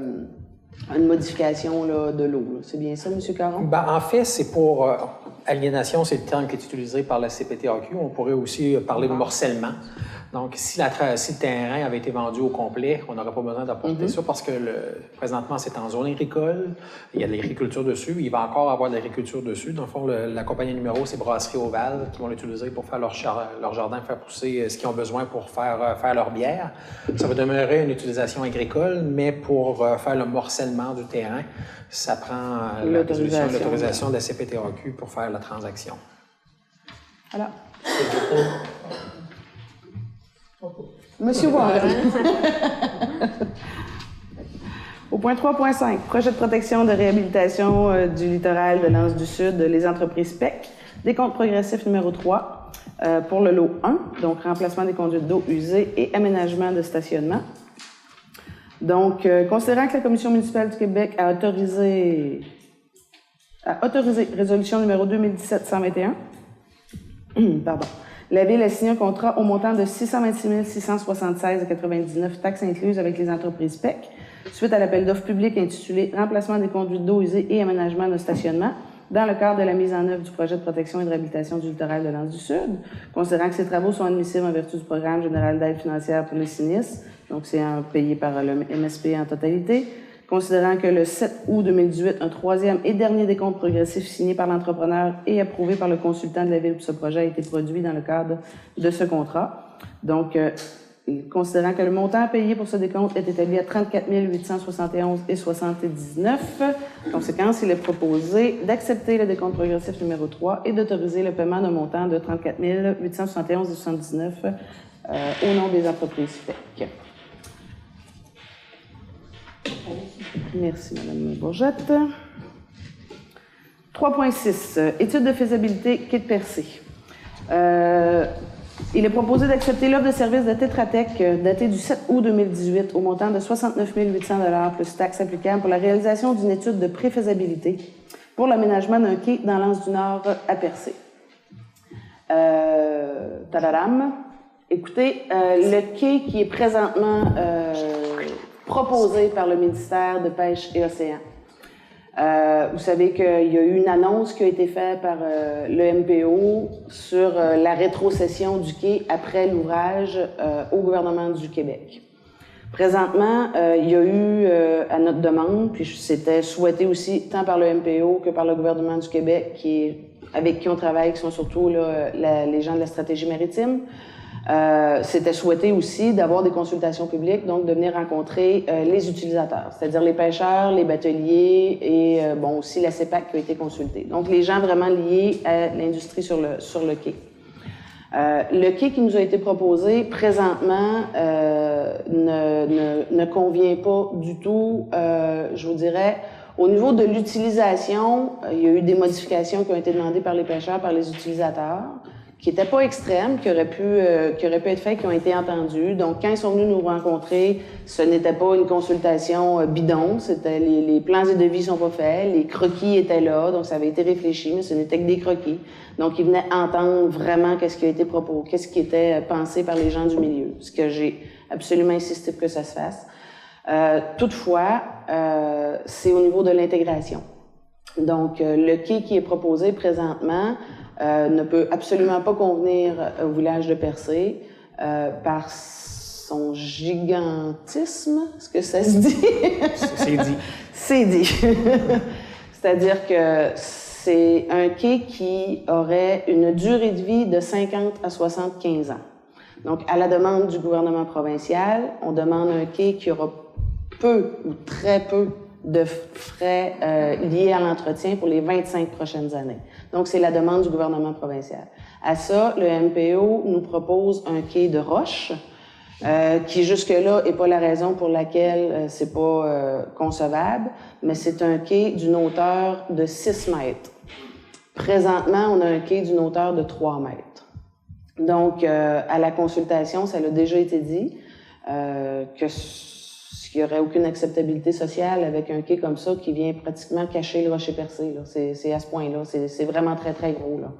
une modification là, de l'eau. C'est bien ça, M. Caron? Ben, en fait, c'est pour aliénation, c'est le terme qui est utilisé par la CPTAQ. On pourrait aussi parler de morcellement. Donc, si le terrain avait été vendu au complet, on n'aurait pas besoin d'apporter ça parce que présentement, c'est en zone agricole. Il y a de l'agriculture dessus. Il va encore avoir de l'agriculture dessus. Dans le fond, la compagnie numéro, c'est Brasserie Ovale qui vont l'utiliser pour faire leur jardin, faire pousser ce qu'ils ont besoin pour faire leur bière. Ça va demeurer une utilisation agricole, mais pour faire le morcellement du terrain, ça prend l'autorisation de la CPTAQ pour faire la transaction. Voilà. Monsieur Warren. Au point 3.5, projet de protection de réhabilitation du littoral de l'Anse du Sud, les entreprises PEC, décompte progressif numéro 3 pour le lot 1, donc remplacement des conduites d'eau usées et aménagement de stationnement. Donc, considérant que la Commission municipale du Québec a autorisé résolution numéro 2017-121, pardon, la Ville a signé un contrat au montant de 626 676,99 taxes incluses avec les entreprises PEC, suite à l'appel d'offres public intitulé « Remplacement des conduites d'eau usées et aménagement de stationnement » dans le cadre de la mise en œuvre du projet de protection et de réhabilitation du littoral de l'Anse du Sud, considérant que ces travaux sont admissibles en vertu du programme général d'aide financière pour les sinistres, donc c'est payé par le MSP en totalité, considérant que le 7 août 2018, un troisième et dernier décompte progressif signé par l'entrepreneur et approuvé par le consultant de la Ville pour ce projet a été produit dans le cadre de ce contrat. Donc, considérant que le montant payé pour ce décompte est établi à 34 871,79 $, conséquence, il est proposé d'accepter le décompte progressif numéro 3 et d'autoriser le paiement d'un montant de 34 871,79 $ au nom des entreprises FEC. Merci, Mme Bourgette. 3.6, étude de faisabilité Quai de Percé. Il est proposé d'accepter l'offre de service de Tetra Tech datée du 7 août 2018 au montant de 69 800 $ plus taxes applicables pour la réalisation d'une étude de préfaisabilité pour l'aménagement d'un quai dans l'Anse du Nord à Percé. Tadadam. Écoutez, le quai qui est présentement proposé par le ministère de Pêche et Océan. Vous savez qu'il y a eu une annonce qui a été faite par le MPO sur la rétrocession du quai après l'ouvrage au gouvernement du Québec. Présentement, il y a eu, à notre demande, puis c'était souhaité aussi tant par le MPO que par le gouvernement du Québec, avec qui on travaille, qui sont surtout là, les gens de la stratégie maritime, c'était souhaité aussi d'avoir des consultations publiques, donc de venir rencontrer les utilisateurs, c'est-à-dire les pêcheurs, les bateliers et bon aussi la CEPAC qui a été consultée. Donc les gens vraiment liés à l'industrie sur le quai. Le quai qui nous a été proposé présentement ne convient pas du tout, je vous dirais. Au niveau de l'utilisation, il y a eu des modifications qui ont été demandées par les pêcheurs, par les utilisateurs, qui n'étaient pas extrêmes, qui auraient pu être faites, qui ont été entendues. Donc, quand ils sont venus nous rencontrer, ce n'était pas une consultation bidon, c'était les plans et devis sont pas faits, les croquis étaient là, donc ça avait été réfléchi, mais ce n'était que des croquis. Donc, ils venaient entendre vraiment qu'est-ce qui a été proposé, qu'est-ce qui était pensé par les gens du milieu, ce que j'ai absolument insisté pour que ça se fasse. Toutefois, c'est au niveau de l'intégration. Donc, le quai qui est proposé présentement ne peut absolument pas convenir au village de Percé son gigantisme, est-ce que ça se dit? C'est dit. C'est dit. C'est-à-dire que c'est un quai qui aurait une durée de vie de 50 à 75 ans. Donc, à la demande du gouvernement provincial, on demande un quai qui aura peu ou très peu de frais liés à l'entretien pour les 25 prochaines années. Donc, c'est la demande du gouvernement provincial. À ça, le MPO nous propose un quai de roche, qui jusque-là n'est pas la raison pour laquelle c'est pas concevable, mais c'est un quai d'une hauteur de 6 mètres. Présentement, on a un quai d'une hauteur de 3 mètres. Donc, à la consultation, ça l'a déjà été dit qu'il n'y aurait aucune acceptabilité sociale avec un quai comme ça qui vient pratiquement cacher le rocher percé. C'est à ce point-là. C'est vraiment très, très gros. Là.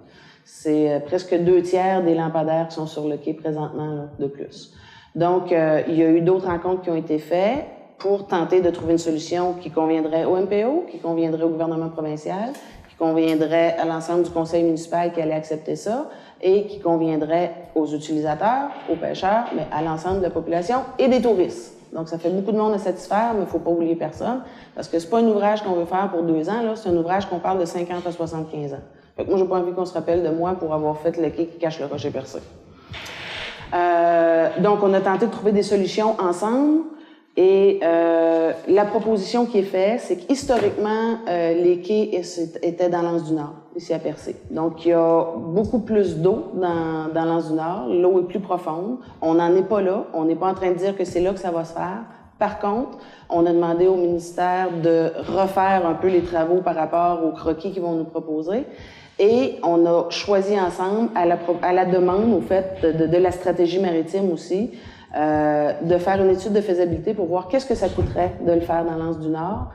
C'est presque 2/3 des lampadaires qui sont sur le quai présentement là, de plus. Donc, il y a eu d'autres rencontres qui ont été faites pour tenter de trouver une solution qui conviendrait au MPO, qui conviendrait au gouvernement provincial, qui conviendrait à l'ensemble du conseil municipal qui allait accepter ça et qui conviendrait aux utilisateurs, aux pêcheurs, mais à l'ensemble de la population et des touristes. Donc, ça fait beaucoup de monde à satisfaire, mais il ne faut pas oublier personne, parce que c'est pas un ouvrage qu'on veut faire pour 2 ans, là, c'est un ouvrage qu'on parle de 50 à 75 ans. Fait que moi, j'ai pas envie qu'on se rappelle de moi pour avoir fait le quai qui cache le rocher percé. Donc, on a tenté de trouver des solutions ensemble et la proposition qui est faite, c'est qu'historiquement, les quais étaient dans l'Anse du Nord, ici à Percé. Donc, il y a beaucoup plus d'eau dans l'Anse du Nord. L'eau est plus profonde. On n'en est pas là. On n'est pas en train de dire que c'est là que ça va se faire. Par contre, on a demandé au ministère de refaire un peu les travaux par rapport aux croquis qu'ils vont nous proposer. Et on a choisi ensemble, à la demande, au fait, de la stratégie maritime aussi, de faire une étude de faisabilité pour voir qu'est-ce que ça coûterait de le faire dans l'Anse du Nord,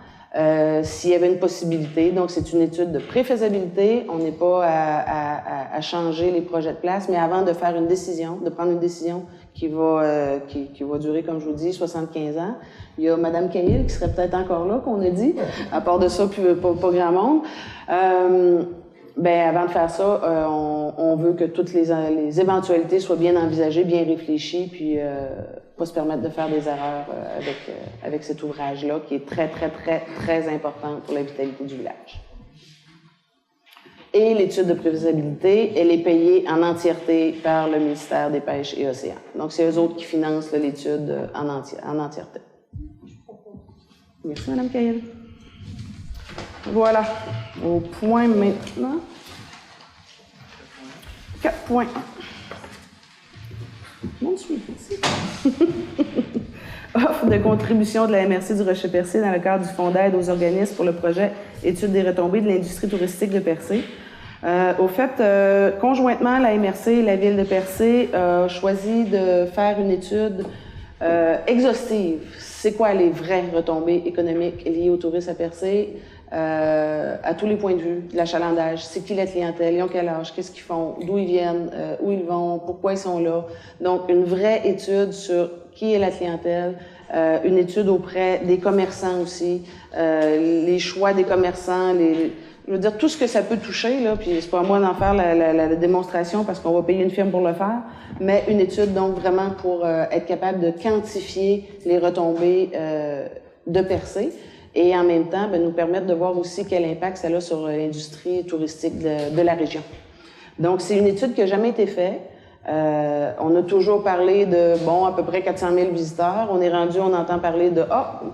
s'il y avait une possibilité. Donc, c'est une étude de pré-faisabilité. On n'est pas à changer les projets de place, mais avant de faire une décision, de prendre une décision qui va durer, comme je vous dis, 75 ans. Il y a Mme Cahill qui serait peut-être encore là, qu'on a dit. À part de ça, pas grand monde. Ben, avant de faire ça, on veut que toutes les éventualités soient bien envisagées, bien réfléchies, puis pas se permettre de faire des erreurs avec cet ouvrage-là, qui est très, très, très, très important pour la vitalité du village. Et l'étude de prévisibilité, elle est payée en entièreté par le ministère des Pêches et Océans. Donc, c'est eux autres qui financent l'étude en entièreté. Merci, Mme Cahill. Voilà, au point maintenant. 4.1. Mon suivi, merci. Offre de contribution de la MRC du Rocher-Percé dans le cadre du Fonds d'aide aux organismes pour le projet Étude des retombées de l'industrie touristique de Percé. Au fait, conjointement, la MRC et la Ville de Percé ont choisi de faire une étude exhaustive. C'est quoi les vraies retombées économiques liées au tourisme à Percé? À tous les points de vue, de l'achalandage, c'est qui la clientèle, ils ont quel âge, qu'est-ce qu'ils font, d'où ils viennent, où ils vont, pourquoi ils sont là. Donc, une vraie étude sur qui est la clientèle, une étude auprès des commerçants aussi, les choix des commerçants, je veux dire, tout ce que ça peut toucher, là, puis c'est pas à moi d'en faire la démonstration parce qu'on va payer une firme pour le faire, mais une étude, donc, vraiment pour être capable de quantifier les retombées de Percé. Et en même temps, nous permettre de voir aussi quel impact ça a sur l'industrie touristique de la région. Donc, c'est une étude qui n'a jamais été faite. On a toujours parlé de, à peu près 400 000 visiteurs. On entend parler de,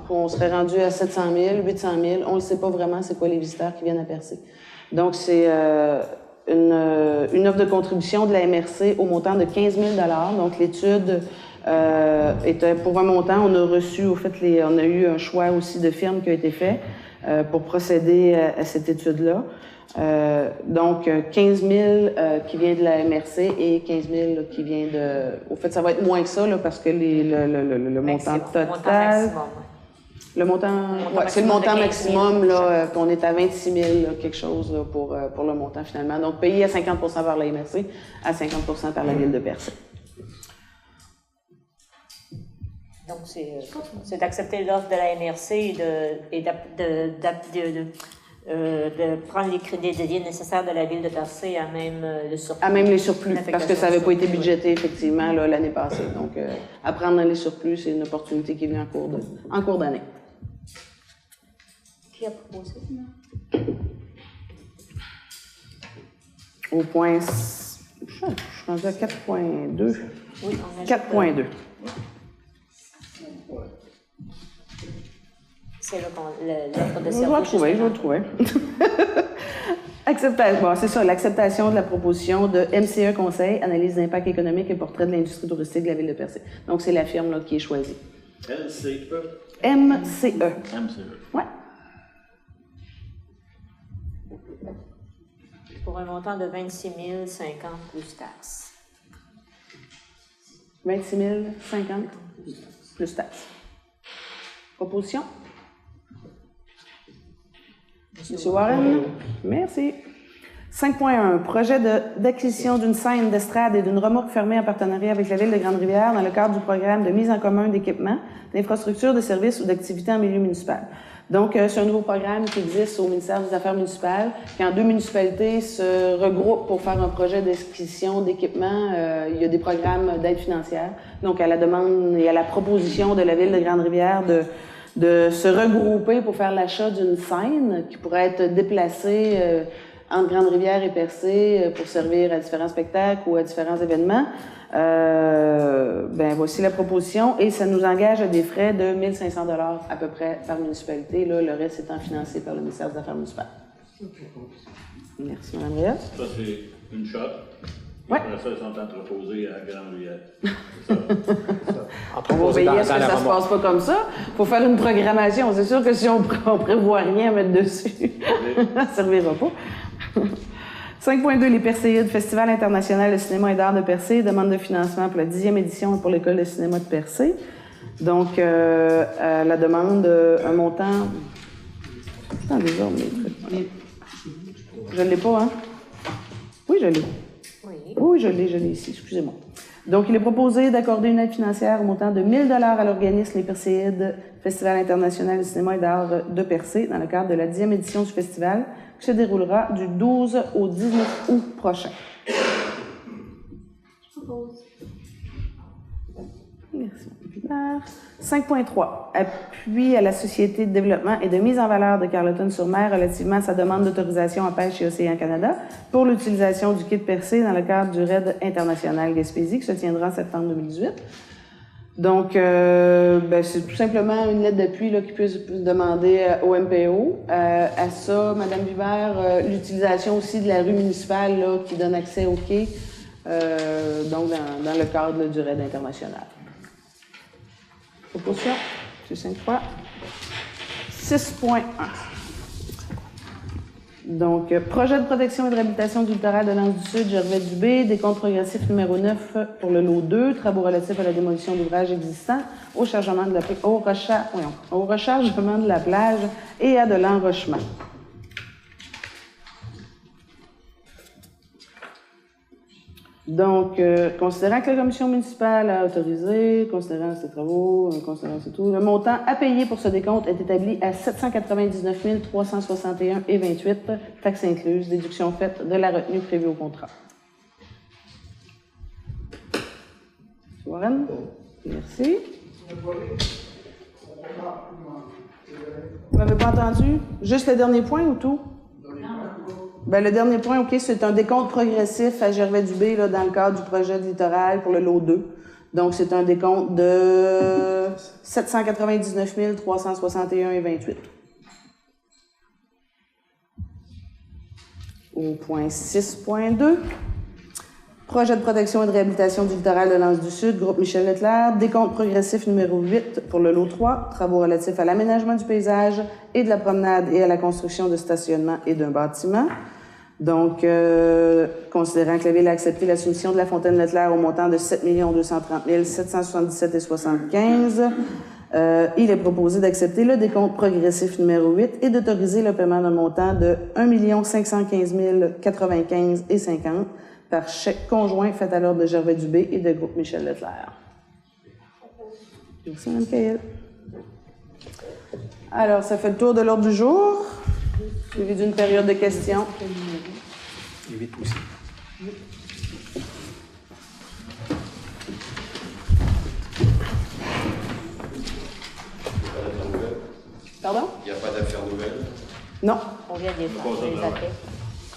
on serait rendu à 700 000, 800 000. On ne sait pas vraiment c'est quoi les visiteurs qui viennent à Percé. Donc, c'est une offre de contribution de la MRC au montant de 15 000 $. Donc, l'étude était pour un montant. On a reçu, on a eu un choix aussi de firme qui a été fait pour procéder à cette étude-là. Donc, 15 000 qui vient de la MRC et 15 000 qui vient de... Au fait, ça va être moins que ça, là, parce que le montant total... Le montant, c'est le montant maximum, là, on est à 26 000, là, quelque chose, là, pour le montant finalement. Donc, payé à 50 % par la MRC, à 50 % par la Ville de Percé. Donc, c'est d'accepter l'offre de la MRC et de prendre les crédits dédiés nécessaires de la ville de Percé à même le surplus. À même les surplus, parce que ça n'avait pas été budgété, effectivement, l'année passée. Donc, à prendre les surplus, c'est une opportunité qui est venue en cours d'année. Qui a proposé? Au point... Je suis rendue à 4.2. Oui, 4.2. C'est l'offre de service. Je vais le trouver. Bon, c'est ça, l'acceptation de la proposition de MCE Conseil, analyse d'impact économique et portrait de l'industrie touristique de la ville de Percé. Donc, c'est la firme là, qui est choisie. LCE? MCE. MCE. Oui. Pour un montant de 26 050 plus taxes. 26 050 plus taxes. Proposition? Monsieur Warren? Merci. 5.1. Projet d'acquisition d'une scène d'estrade et d'une remorque fermée en partenariat avec la Ville de Grande-Rivière dans le cadre du programme de mise en commun d'équipements, d'infrastructures, de services ou d'activités en milieu municipal. Donc, c'est un nouveau programme qui existe au ministère des Affaires municipales, quand 2 municipalités se regroupent pour faire un projet d'acquisition d'équipements. Il y a des programmes d'aide financière. Donc, à la demande et à la proposition de la Ville de Grande-Rivière de se regrouper pour faire l'achat d'une scène qui pourrait être déplacée entre Grande-Rivière et Percé pour servir à différents spectacles ou à différents événements. Voici la proposition et ça nous engage à des frais de 1 500 $ à peu près par municipalité, là, le reste étant financé par le ministère des Affaires municipales. Merci, Mme Riel. Ça, c'est une shot. Oui. Après ça, ils sont entreposés à Grande-Rivière. C'est ça. On va veiller à ce que ça se passe pas comme ça. Il faut faire une programmation. C'est sûr que si on prévoit rien à mettre dessus, ça ne servira pas. 5.2. Les Perséides, Festival international de cinéma et d'art de Percé, demande de financement pour la 10e édition pour l'École de cinéma de Percé. Donc, la demande, un montant... C'est en désordre, mes trucs. Je ne l'ai pas, hein? Oui, je l'ai. Oui, je l'ai ici, excusez-moi. Donc, il est proposé d'accorder une aide financière au montant de 1 000 $ à l'organisme Les Perséides, Festival international de cinéma et d'art de Percé, dans le cadre de la 10e édition du festival, qui se déroulera du 12 au 19 août prochain. Merci. 5.3. Appui à la Société de développement et de mise en valeur de Carleton-sur-Mer relativement à sa demande d'autorisation à pêche et Océan Canada pour l'utilisation du kit Percé dans le cadre du RAID international Gaspésie qui se tiendra en septembre 2018. Donc, c'est tout simplement une lettre d'appui qui peut demander au MPO. À ça, Mme Vibert, l'utilisation aussi de la rue municipale là, qui donne accès au quai, donc dans le cadre du RAID international. Proposition, c'est 5.3. 6.1. Donc, projet de protection et de réhabilitation du littoral de l'Anse du Sud, Gervais-Dubé, décompte progressif numéro 9 pour le lot 2, travaux relatifs à la démolition d'ouvrages existants, au rechargement de la plage et à de l'enrochement. Donc, considérant que la commission municipale a autorisé, considérant ces travaux, considérant c'est tout, le montant à payer pour ce décompte est établi à 799 361,28 $, taxes incluses, déduction faite de la retenue prévue au contrat. Warren? Merci. Vous m'avez pas entendu? Juste le dernier point ou tout? Le dernier point, OK, c'est un décompte progressif à Gervais-Dubé dans le cadre du projet de littoral pour le lot 2. Donc, c'est un décompte de 799 361,28 $. Au point 6.2, projet de protection et de réhabilitation du littoral de l'Anse du Sud, groupe Michel Leclerc, décompte progressif numéro 8 pour le lot 3, travaux relatifs à l'aménagement du paysage et de la promenade et à la construction de stationnement et d'un bâtiment. Donc, considérant que la Ville a accepté la soumission de la Fontaine Leclerc au montant de 7 230 777,75 $, il est proposé d'accepter le décompte progressif numéro 8 et d'autoriser le paiement d'un montant de 1 515 095,50 $ par chèque conjoint fait à l'ordre de Gervais-Dubé et de groupe Michel Leclerc. Merci, Mme Cahill. Alors, ça fait le tour de l'ordre du jour. Suivi d'une période de questions. Et 8 aussi. Pardon? Il n'y a pas d'affaires nouvelles? Non. On vient de les appeler.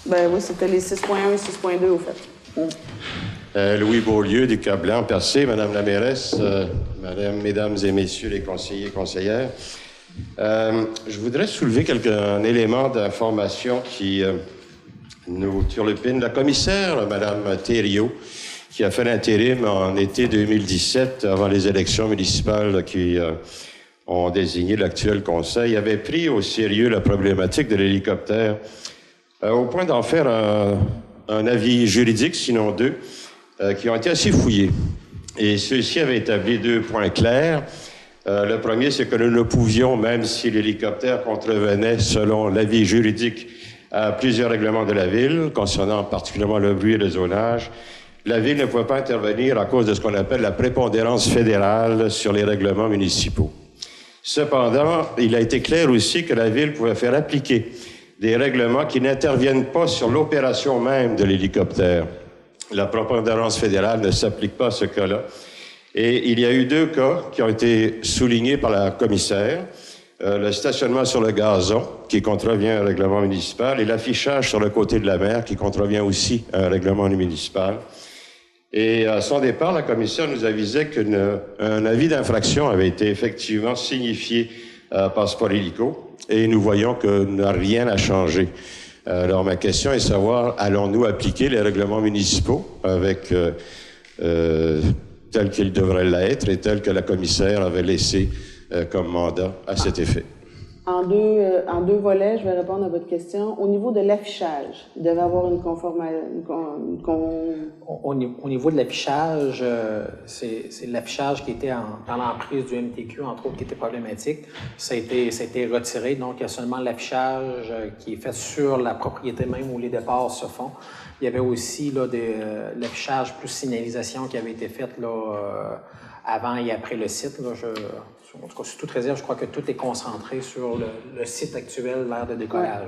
Ben oui, c'était les 6.1 et 6.2 au fait. Louis Beaulieu, du Cap-Blanc, Percé, Madame la mairesse, Mesdames et Messieurs les conseillers et conseillères. Je voudrais soulever un élément d'information qui nous turlupine. La commissaire, Madame Thériault, qui a fait l'intérim en été 2017, avant les élections municipales qui ont désigné l'actuel conseil, avait pris au sérieux la problématique de l'hélicoptère, au point d'en faire un avis juridique, sinon deux, qui ont été assez fouillés. Et ceux-ci avaient établi 2 points clairs. Le premier, c'est que nous ne pouvions, même si l'hélicoptère contrevenait, selon l'avis juridique, à plusieurs règlements de la Ville, concernant particulièrement le bruit et le zonage, la Ville ne pouvait pas intervenir à cause de ce qu'on appelle la prépondérance fédérale sur les règlements municipaux. Cependant, il a été clair aussi que la Ville pouvait faire appliquer des règlements qui n'interviennent pas sur l'opération même de l'hélicoptère. La prépondérance fédérale ne s'applique pas à ce cas-là. Et il y a eu 2 cas qui ont été soulignés par la commissaire. Le stationnement sur le gazon, qui contrevient à un règlement municipal, et l'affichage sur le côté de la mer, qui contrevient aussi à un règlement municipal. Et à son départ, la commissaire nous avisait qu'un avis d'infraction avait été effectivement signifié à Passeport Hélico, et nous voyons que rien n'a changé. Alors ma question est de savoir, allons-nous appliquer les règlements municipaux avec tels qu'ils devraient l'être et tels que la commissaire avait laissé comme mandat à cet effet? En deux volets, je vais répondre à votre question. Au niveau de l'affichage, il devait avoir une Au niveau de l'affichage, c'est l'affichage qui était dans l'emprise du MTQ, entre autres, qui était problématique. Ça a été retiré, donc il y a seulement l'affichage qui est fait sur la propriété même où les départs se font. Il y avait aussi l'affichage plus signalisation qui avait été fait avant et après le site. Là, en tout cas, sous toute réserve, je crois que tout est concentré sur le site actuel, l'aire de décollage.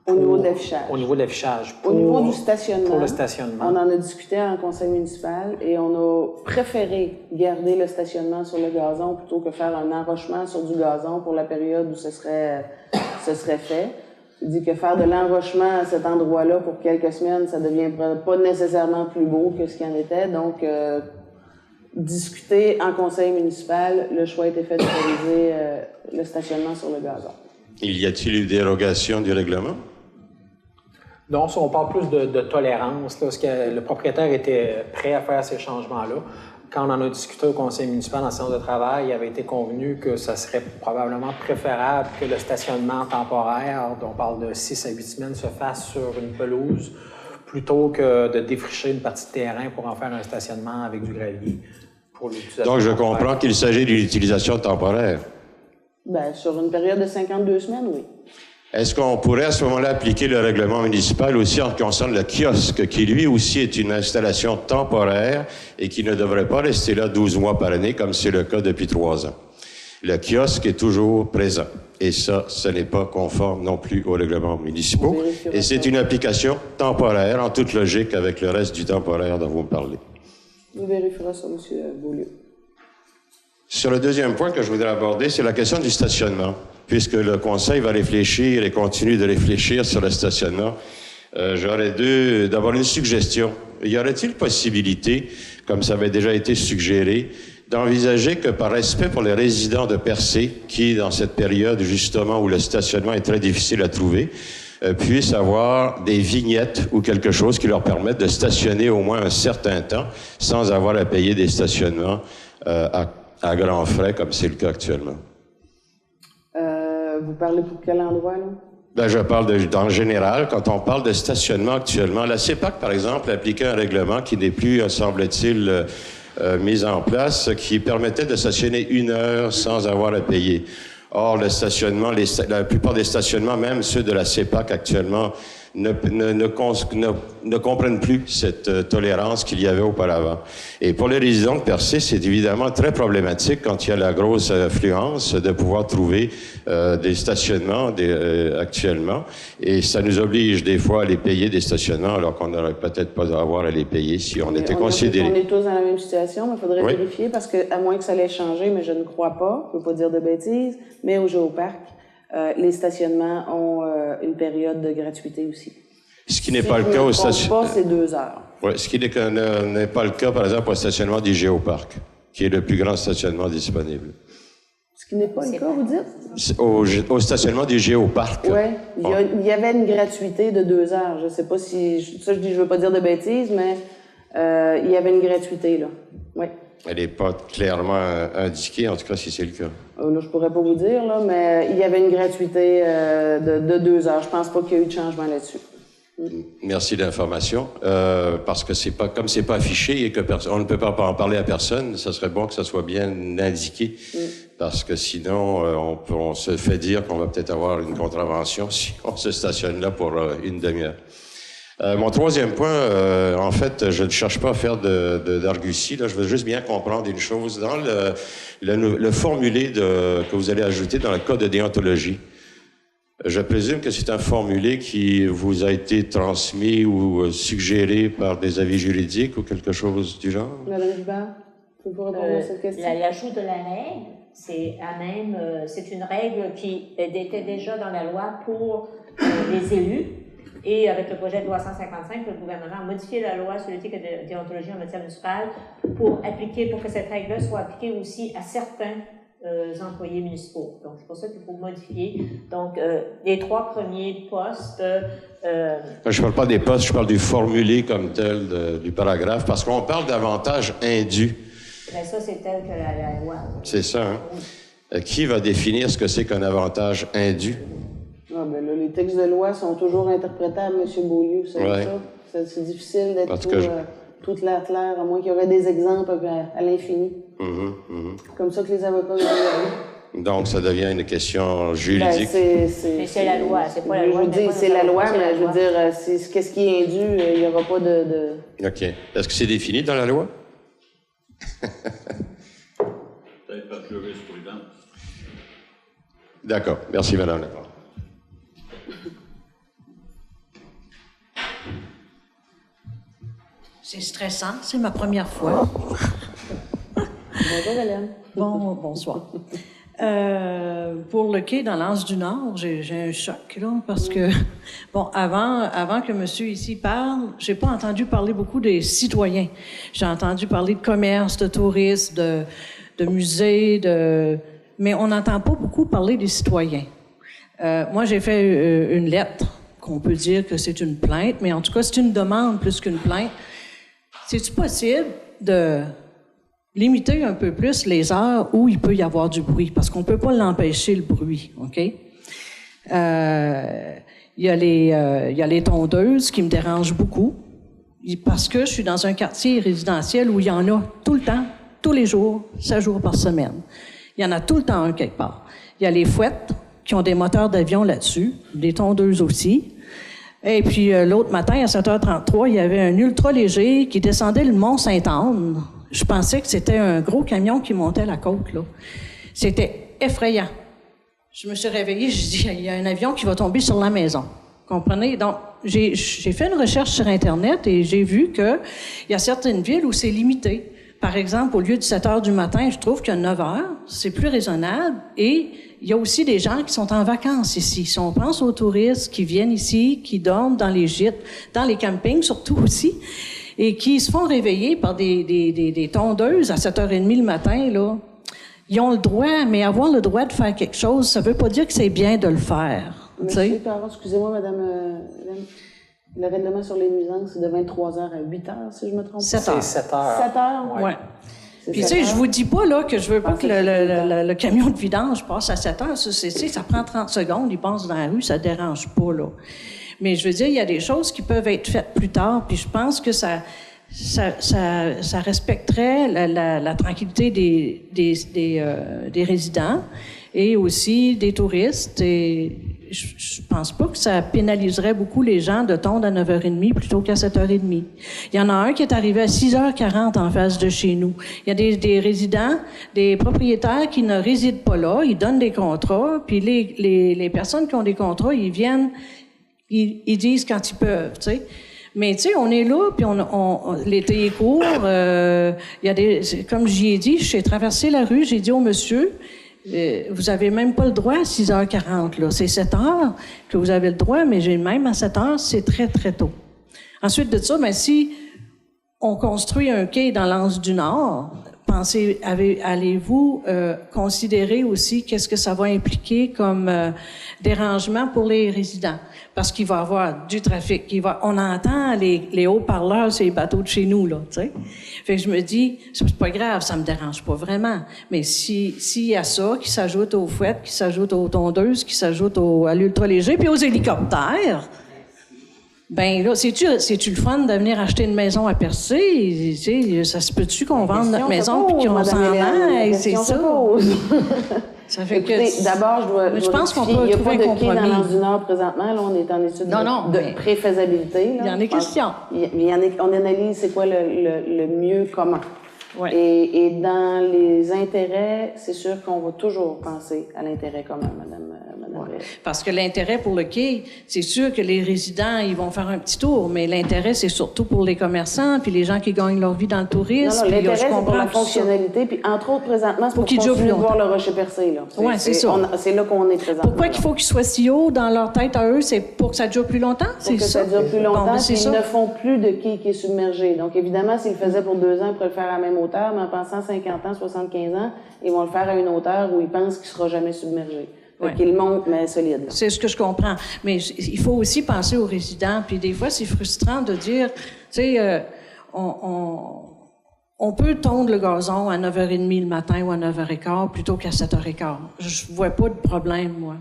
Ouais. Au niveau de l'affichage. Au niveau de l'affichage. Au niveau du stationnement. Pour le stationnement. On en a discuté en conseil municipal et on a préféré garder le stationnement sur le gazon plutôt que faire un enrochement sur du gazon pour la période où ce serait fait. Je dis que faire de l'enrochement à cet endroit-là pour quelques semaines, ça devient pas nécessairement plus beau que ce qu'il en était. Donc, discuter en conseil municipal, le choix a été fait d'autoriser le stationnement sur le gazon. Y a-t-il eu dérogation du règlement? Non, on parle plus de tolérance, parce que le propriétaire était prêt à faire ces changements-là. Quand on en a discuté au conseil municipal en séance de travail, il avait été convenu que ça serait probablement préférable que le stationnement temporaire, dont on parle de 6 à 8 semaines, se fasse sur une pelouse plutôt que de défricher une partie de terrain pour en faire un stationnement avec du gravier. Donc, je comprends qu'il s'agit d'une utilisation temporaire. Bien, sur une période de 52 semaines, oui. Est-ce qu'on pourrait à ce moment-là appliquer le règlement municipal aussi en ce qui concerne le kiosque, qui lui aussi est une installation temporaire et qui ne devrait pas rester là 12 mois par année, comme c'est le cas depuis 3 ans? Le kiosque est toujours présent. Et ça, ce n'est pas conforme non plus aux règlements municipaux. Et c'est une application temporaire, en toute logique, avec le reste du temporaire dont vous me parlez. Nous vérifierons ça, M. Beaulieu. Sur le deuxième point que je voudrais aborder, c'est la question du stationnement. Puisque le Conseil va réfléchir et continue de réfléchir sur le stationnement, j'aurais d'abord une suggestion. Y aurait-il possibilité, comme ça avait déjà été suggéré, d'envisager que par respect pour les résidents de Percé, qui, dans cette période justement où le stationnement est très difficile à trouver, puissent avoir des vignettes ou quelque chose qui leur permette de stationner au moins un certain temps sans avoir à payer des stationnements à grands frais, comme c'est le cas actuellement. Vous parlez pour quel endroit, là? Ben, je parle en général, quand on parle de stationnement actuellement. La CEPAC, par exemple, appliquait un règlement qui n'est plus, semble-t-il, mis en place, qui permettait de stationner 1 heure sans avoir à payer. Or, le stationnement, la plupart des stationnements, même ceux de la CEPAC actuellement, ne comprennent plus cette tolérance qu'il y avait auparavant. Et pour les résidents de Percé, c'est évidemment très problématique quand il y a la grosse affluence de pouvoir trouver des stationnements actuellement. Et ça nous oblige des fois à les payer des stationnements alors qu'on n'aurait peut-être pas à avoir à les payer si on était considéré. On est tous dans la même situation, mais il faudrait vérifier parce que, à moins que ça l'ait changé, mais je ne crois pas, je ne veux pas dire de bêtises, mais au Géoparc, les stationnements ont une période de gratuité aussi. Ce qui n'est pas le cas au stationnement. C'est 2 heures. Oui, ce qui n'est pas le cas, par exemple, au stationnement du Géoparc, qui est le plus grand stationnement disponible. Ce qui n'est pas le cas, vous dites? Au stationnement du Géoparc. Oui, il y avait une gratuité de 2 heures. Je ne sais pas si... Ça, je dis, je veux pas dire de bêtises, mais il y avait une gratuité, là. Oui. Elle n'est pas clairement indiquée, en tout cas, si c'est le cas. Là, je pourrais pas vous dire, là, mais il y avait une gratuité de 2 heures. Je pense pas qu'il y a eu de changement là-dessus. Merci de l'information. Parce que c'est pas, comme c'est pas affiché et que on ne peut pas en parler à personne, ça serait bon que ça soit bien indiqué. Parce que sinon, on se fait dire qu'on va peut-être avoir une contravention si on se stationne là pour une demi-heure. Mon troisième point, en fait, je ne cherche pas à faire d'argutie, là, je veux juste bien comprendre une chose. Dans le formulé que vous allez ajouter dans le code de déontologie, je présume que c'est un formulé qui vous a été transmis ou suggéré par des avis juridiques ou quelque chose du genre? Madame Hubert, pouvez-vous répondre à cette question? L'ajout de la règle, c'est une règle qui était déjà dans la loi pour les élus. Et avec le projet de loi 155, le gouvernement a modifié la loi sur l'éthique et la déontologie en matière municipale pour que cette règle-là soit appliquée aussi à certains employés municipaux. Donc, c'est pour ça qu'il faut modifier. Donc, les 3 premiers postes... Je ne parle pas des postes, je parle du formulé comme tel du paragraphe, parce qu'on parle d'avantages indus. Bien, ça, c'est tel que la loi. C'est ça, hein? Oui. Qui va définir ce que c'est qu'un avantage indu? Ah, ben là, les textes de loi sont toujours interprétables, M. Beaulieu, c'est ça. C'est difficile d'être tout clair, à moins qu'il y aurait des exemples à l'infini. Comme ça que les avocats ont. Donc, ça devient une question juridique. Mais c'est la loi, c'est pas la loi. Je vous dis, c'est la loi, mais je veux dire, qu'est-ce qui est indu, il n'y aura pas de... OK. Est-ce que c'est défini dans la loi? Peut-être par jurisprudence. D'accord. Merci, madame la parole. C'est stressant, c'est ma première fois. Bonjour, Hélène. Bonsoir. Pour le quai dans l'Anse du Nord, j'ai un choc, là, parce que, avant que monsieur ici parle, j'ai pas entendu parler beaucoup des citoyens. J'ai entendu parler de commerce, de tourisme, de musées, mais on n'entend pas beaucoup parler des citoyens. Moi, j'ai fait une lettre, qu'on peut dire que c'est une plainte, mais en tout cas, c'est une demande plus qu'une plainte. C'est-tu possible de limiter un peu plus les heures où il peut y avoir du bruit? Parce qu'on ne peut pas l'empêcher, le bruit, OK? Il y a les tondeuses qui me dérangent beaucoup, parce que je suis dans un quartier résidentiel où il y en a tout le temps, tous les jours, 7 jours par semaine. Il y en a tout le temps un quelque part. Il y a les fouettes qui ont des moteurs d'avion là-dessus, des tondeuses aussi. Et puis, l'autre matin, à 7h33, il y avait un ultra-léger qui descendait le Mont-Sainte-Anne. Je pensais que c'était un gros camion qui montait la côte, là. C'était effrayant. Je me suis réveillée, j'ai dit, il y a un avion qui va tomber sur la maison. Comprenez? Donc, j'ai fait une recherche sur Internet et j'ai vu qu'il y a certaines villes où c'est limité. Par exemple, au lieu de 7 heures du matin, je trouve qu'à 9 heures, c'est plus raisonnable. Et il y a aussi des gens qui sont en vacances ici. Si on pense aux touristes qui viennent ici, qui dorment dans les gîtes, dans les campings surtout aussi, et qui se font réveiller par des tondeuses à 7h30 le matin, là, ils ont le droit, mais avoir le droit de faire quelque chose, ça veut pas dire que c'est bien de le faire. Monsieur Parent, excusez-moi, madame, le règlement sur les nuisances, c'est de 23h à 8h, si je me trompe pas. 7 heures. 7 heures? Ouais. Puis, tu sais, je vous dis pas, là, que je veux pas que le camion de vidange passe à 7 heures. Ça prend 30 secondes, il passe dans la rue, ça dérange pas, là. Mais je veux dire, il y a des choses qui peuvent être faites plus tard, puis je pense que ça respecterait la tranquillité des résidents et aussi des touristes. Et je pense pas que ça pénaliserait beaucoup les gens de tondre à 9h30 plutôt qu'à 7h30. Il y en a un qui est arrivé à 6h40 en face de chez nous. Il y a des résidents, des propriétaires qui ne résident pas là, ils donnent des contrats, puis les personnes qui ont des contrats, ils viennent, ils disent quand ils peuvent, tu sais. Mais tu sais, on est là, puis l'été est court. Il y a comme j'y ai dit, j'ai traversé la rue, j'ai dit au monsieur, vous avez même pas le droit à 6h40 là, c'est 7h que vous avez le droit, mais même à 7h, c'est très très tôt. Ensuite de ça, ben si on construit un quai dans l'Anse du Nord, allez-vous considérer aussi qu'est-ce que ça va impliquer comme dérangement pour les résidents? Parce qu'il va y avoir du trafic. On entend les haut-parleurs sur les bateaux de chez nous, là, tu sais. Fait que je me dis, c'est pas grave, ça me dérange pas vraiment. Mais s'il y a ça qui s'ajoute aux fouettes, qui s'ajoute aux tondeuses, qui s'ajoute à l'ultra-léger, puis aux hélicoptères, ben là, c'est-tu le fun de venir acheter une maison à Percé? Ça se peut-tu qu'on vende notre maison puis qu'on s'en aille? C'est ça. Ça fait que d'abord, je pense qu'on peut trouver un compromis. Il n'y a pas de quai dans l'Anse du Nord présentement. Là, on est en étude de pré-faisabilité. Il y en a question. On analyse c'est quoi le mieux commun. Ouais. Et dans les intérêts, c'est sûr qu'on va toujours penser à l'intérêt commun, Madame. Ouais. Parce que l'intérêt pour le quai, c'est sûr que les résidents, ils vont faire un petit tour, mais l'intérêt, c'est surtout pour les commerçants, puis les gens qui gagnent leur vie dans le tourisme. Non, l'intérêt, c'est pour la fonctionnalité, puis entre autres, présentement, c'est pour continuer de voir le rocher percé. Oui, c'est ça. C'est là qu'on est présentement. Pourquoi qu'il faut qu'ils soient si hauts dans leur tête à eux? C'est pour que ça dure plus longtemps? Pour que ça dure plus longtemps, puis ils ne font plus de quai qui est submergé. Donc, évidemment, s'ils le faisaient pour 2 ans, ils pourraient le faire à la même hauteur, mais en pensant 50 ans, 75 ans, ils vont le faire à une hauteur où ils pensent qu'il ne sera jamais submergé. Ouais. Qu'il monte, mais solide. C'est ce que je comprends. Mais il faut aussi penser aux résidents. Puis des fois, c'est frustrant de dire, tu sais, on peut tondre le gazon à 9h30 le matin ou à 9h15 plutôt qu'à 7h15. Je vois pas de problème, moi.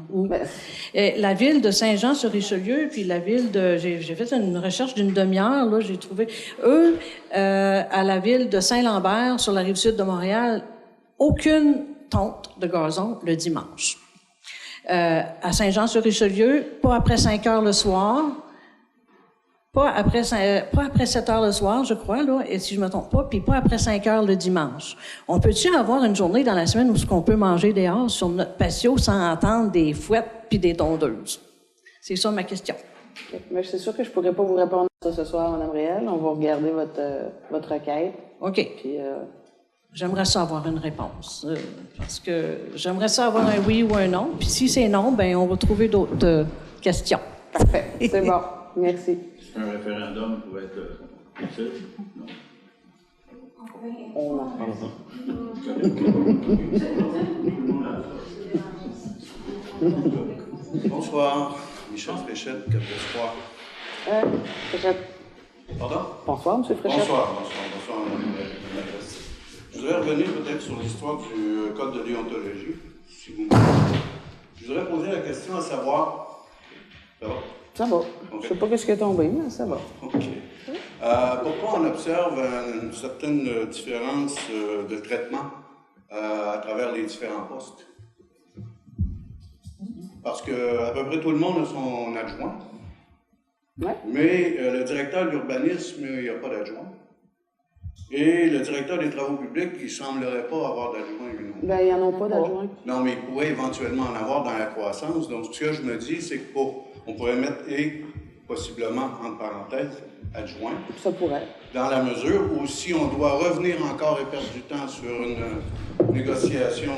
La ville de Saint-Jean-sur-Richelieu, puis la ville de... J'ai fait une recherche d'une demi-heure, là, j'ai trouvé... Eux, à la ville de Saint-Lambert, sur la rive sud de Montréal, aucune tonte de gazon le dimanche. À Saint-Jean-sur-Richelieu, pas après 5 heures le soir, pas après 7 heures le soir, je crois, là, et si je me trompe pas, puis pas après 5 heures le dimanche. On peut-tu avoir une journée dans la semaine où on peut manger dehors sur notre patio sans entendre des fouettes puis des tondeuses? C'est ça ma question. Okay. Mais c'est sûr que je pourrais pas vous répondre à ça ce soir, Mme Réal. On va regarder votre requête. OK. Puis, j'aimerais ça avoir une réponse, parce que j'aimerais ça avoir un oui ou un non. Puis si c'est non, ben on va trouver d'autres questions. Parfait, c'est bon. Merci. Un référendum pourrait être utile? Non. On en Bonsoir, Michel Fréchette, Cap d'Espoir. Fréchette. Pardon? Bonsoir, M. Fréchette. Bonsoir, Mme la Présidente. Je voudrais revenir peut-être sur l'histoire du Code de déontologie, si vous me permettez. Je voudrais poser la question à savoir... Ça va? Ça va. Okay. Je ne sais pas ce qui est tombé, mais ça va. OK. Pourquoi on observe une certaine différence de traitement à travers les différents postes? Parce que à peu près tout le monde a son adjoint. Ouais. Mais le directeur de l'urbanisme, il n'y a pas d'adjoint. Et le directeur des travaux publics, il ne semblerait pas avoir d'adjoint, lui non. Ben, il n'y en a pas d'adjoint. Non, mais il pourrait éventuellement en avoir dans la croissance. Donc, ce que je me dis, c'est qu'on pourrait mettre et possiblement, entre parenthèses, adjoint. Ça pourrait. Dans la mesure où si on doit revenir encore et perdre du temps sur une négociation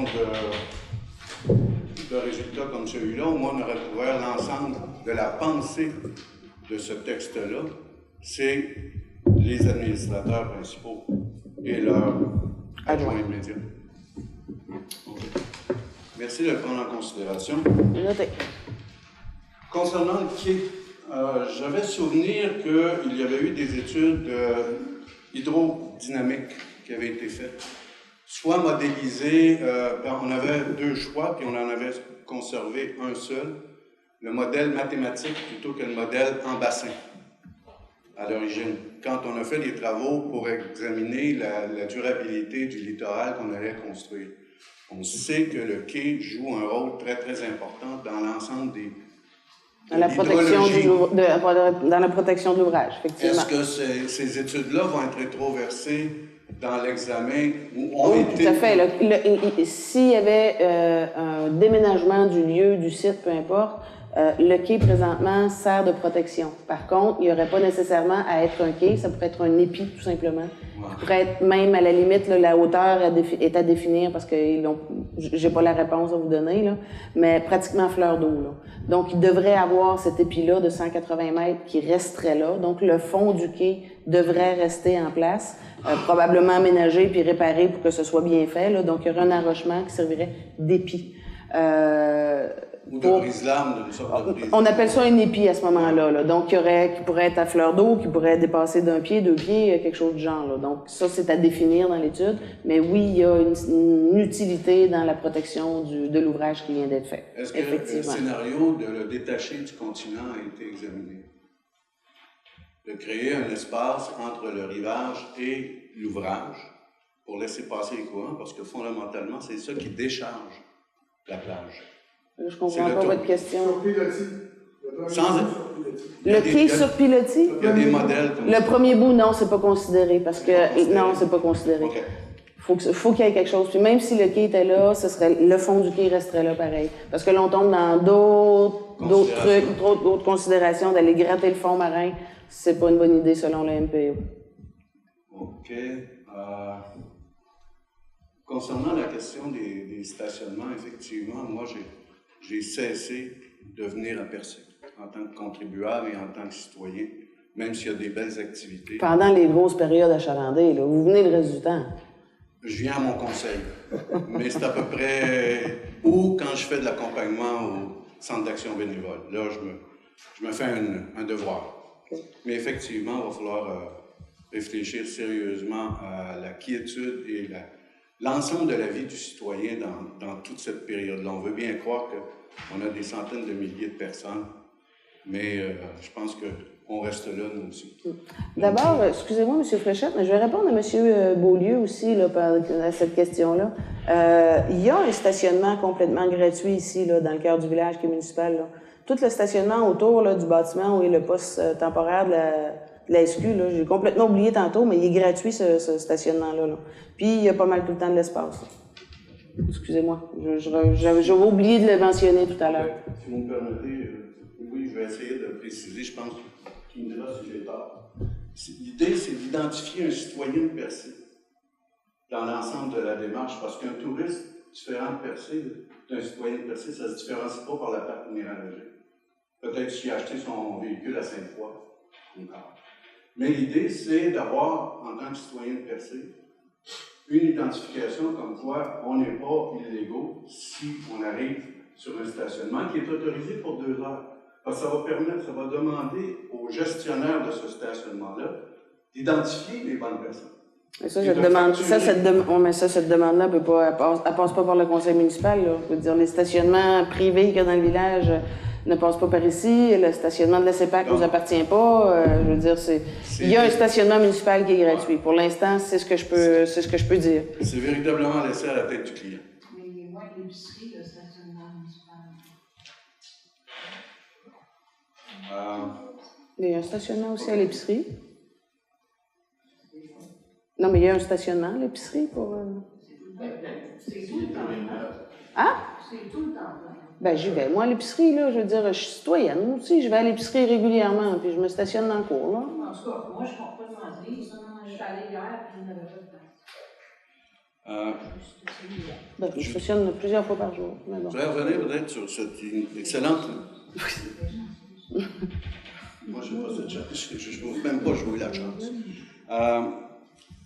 de résultats comme celui-là, au moins on aurait couvert l'ensemble de la pensée de ce texte-là. C'est les administrateurs principaux et leurs adjoints immédiats. Okay. Merci de le prendre en considération. Noté. Concernant le quai, j'avais souvenir qu'il y avait eu des études hydrodynamiques qui avaient été faites, soit modélisées, on avait 2 choix, puis on en avait conservé un seul, le modèle mathématique plutôt que le modèle en bassin, à l'origine. Quand on a fait des travaux pour examiner la durabilité du littoral qu'on allait construire. On sait que le quai joue un rôle très, très important dans l'ensemble Dans la protection de l'ouvrage, effectivement. Est-ce que ces études-là vont être rétroversées dans l'examen ou ont Oui, été... tout à fait. S'il y avait un déménagement du lieu, du site, peu importe, le quai, présentement, sert de protection. Par contre, il n'y aurait pas nécessairement à être un quai, ça pourrait être un épi, tout simplement. Ça pourrait être même, à la limite, là, la hauteur est à définir, parce que j'ai pas la réponse à vous donner, là, mais pratiquement fleur d'eau. Là. Donc, il devrait avoir cet épi-là de 180 mètres qui resterait là. Donc, le fond du quai devrait rester en place, probablement aménagé puis réparé pour que ce soit bien fait. Là. Donc, il y aurait un enrochement qui servirait d'épi. Ou de brise-lames, d'une sorte de brise. On appelle ça un épi à ce moment-là. Là. Donc, qui pourrait être à fleur d'eau, qui pourrait dépasser d'un pied, 2 pieds, quelque chose du genre. Là. Donc, ça, c'est à définir dans l'étude. Mais oui, il y a une utilité dans la protection de l'ouvrage qui vient d'être fait. Est-ce que le scénario de le détacher du continent a été examiné? De créer un espace entre le rivage et l'ouvrage pour laisser passer les courants, parce que fondamentalement, c'est ça qui décharge la plage. Je comprends pas votre question. Le quai sur pilotis? Il y a des modèles comme Le premier bout, non, c'est pas considéré, parce que... Non, c'est pas considéré. Okay. Faut qu'il y ait quelque chose. Puis même si le quai était là, le fond du quai resterait là pareil. Parce que là, on tombe dans d'autres trucs, d'autres considérations, d'aller gratter le fond marin. C'est pas une bonne idée selon le MPO. OK. Concernant la question des stationnements, effectivement, moi, j'ai cessé de venir à Percé en tant que contribuable et en tant que citoyen, même s'il y a des belles activités. Pendant les grosses périodes achalandées, là, vous venez le reste du temps. Je viens à mon conseil, mais c'est à peu près... Ou quand je fais de l'accompagnement au centre d'action bénévole. Là, je me fais un devoir. Okay. Mais effectivement, il va falloir réfléchir sérieusement à la quiétude et l'ensemble de la vie du citoyen dans toute cette période-là. On veut bien croire qu'on a des centaines de milliers de personnes, mais je pense qu'on reste là, nous aussi. D'abord, excusez-moi, M. Fréchette, mais je vais répondre à M. Beaulieu aussi là, à cette question-là. Il y a un stationnement complètement gratuit ici, là, dans le cœur du village qui est municipal. Là. Tout le stationnement autour là, du bâtiment où est le poste temporaire de la SQ, j'ai complètement oublié tantôt, mais il est gratuit, ce stationnement-là. Là. Puis, il y a pas mal tout le temps de l'espace. Excusez-moi, j'avais oublié de le mentionner tout à l'heure. Si vous me permettez, oui, je vais essayer de préciser, je pense qu'il me dira si j'ai tort. L'idée, c'est d'identifier un citoyen de Percé dans l'ensemble de la démarche, parce qu'un touriste différent de Percé, d'un citoyen de Percé, ça ne se différencie pas par la part minéralogique. Peut-être s'il a acheté son véhicule à Sainte-Foy, encore. Mais l'idée, c'est d'avoir, en tant que citoyen de Percé, une identification comme quoi on n'est pas illégaux si on arrive sur un stationnement qui est autorisé pour 2 heures. Parce que ça va demander aux gestionnaires de ce stationnement-là d'identifier les bonnes personnes. Mais ça, cette demande-là, elle passe pas par le conseil municipal. Là. Je veux dire, les stationnements privés qu'il y a dans le village ne passent pas par ici. Le stationnement de la CEPAC ne nous appartient pas. Je veux dire, il y a un stationnement municipal qui est gratuit. Pour l'instant, c'est ce que je peux dire. C'est véritablement laissé à la tête du client. Mais il est moins de l'épicerie, le stationnement municipal. Il y a un stationnement aussi à l'épicerie. Non, mais il y a un stationnement à l'épicerie pour... C'est tout le temps. Hein? C'est tout le temps. Ben, j'y vais. Moi, à l'épicerie, là, je veux dire, je suis citoyenne aussi. Je vais à l'épicerie régulièrement, puis je me stationne dans le cours, là. En tout cas, moi, je ne comprends pas demander. Je suis allée hier, puis je n'avais pas de place. Ben, je stationne plusieurs fois par jour. Mais bon. Je voudrais revenir peut-être sur cette excellente... Moi, je n'ai pas cette chance. Je ne veux même pas jouer la chance.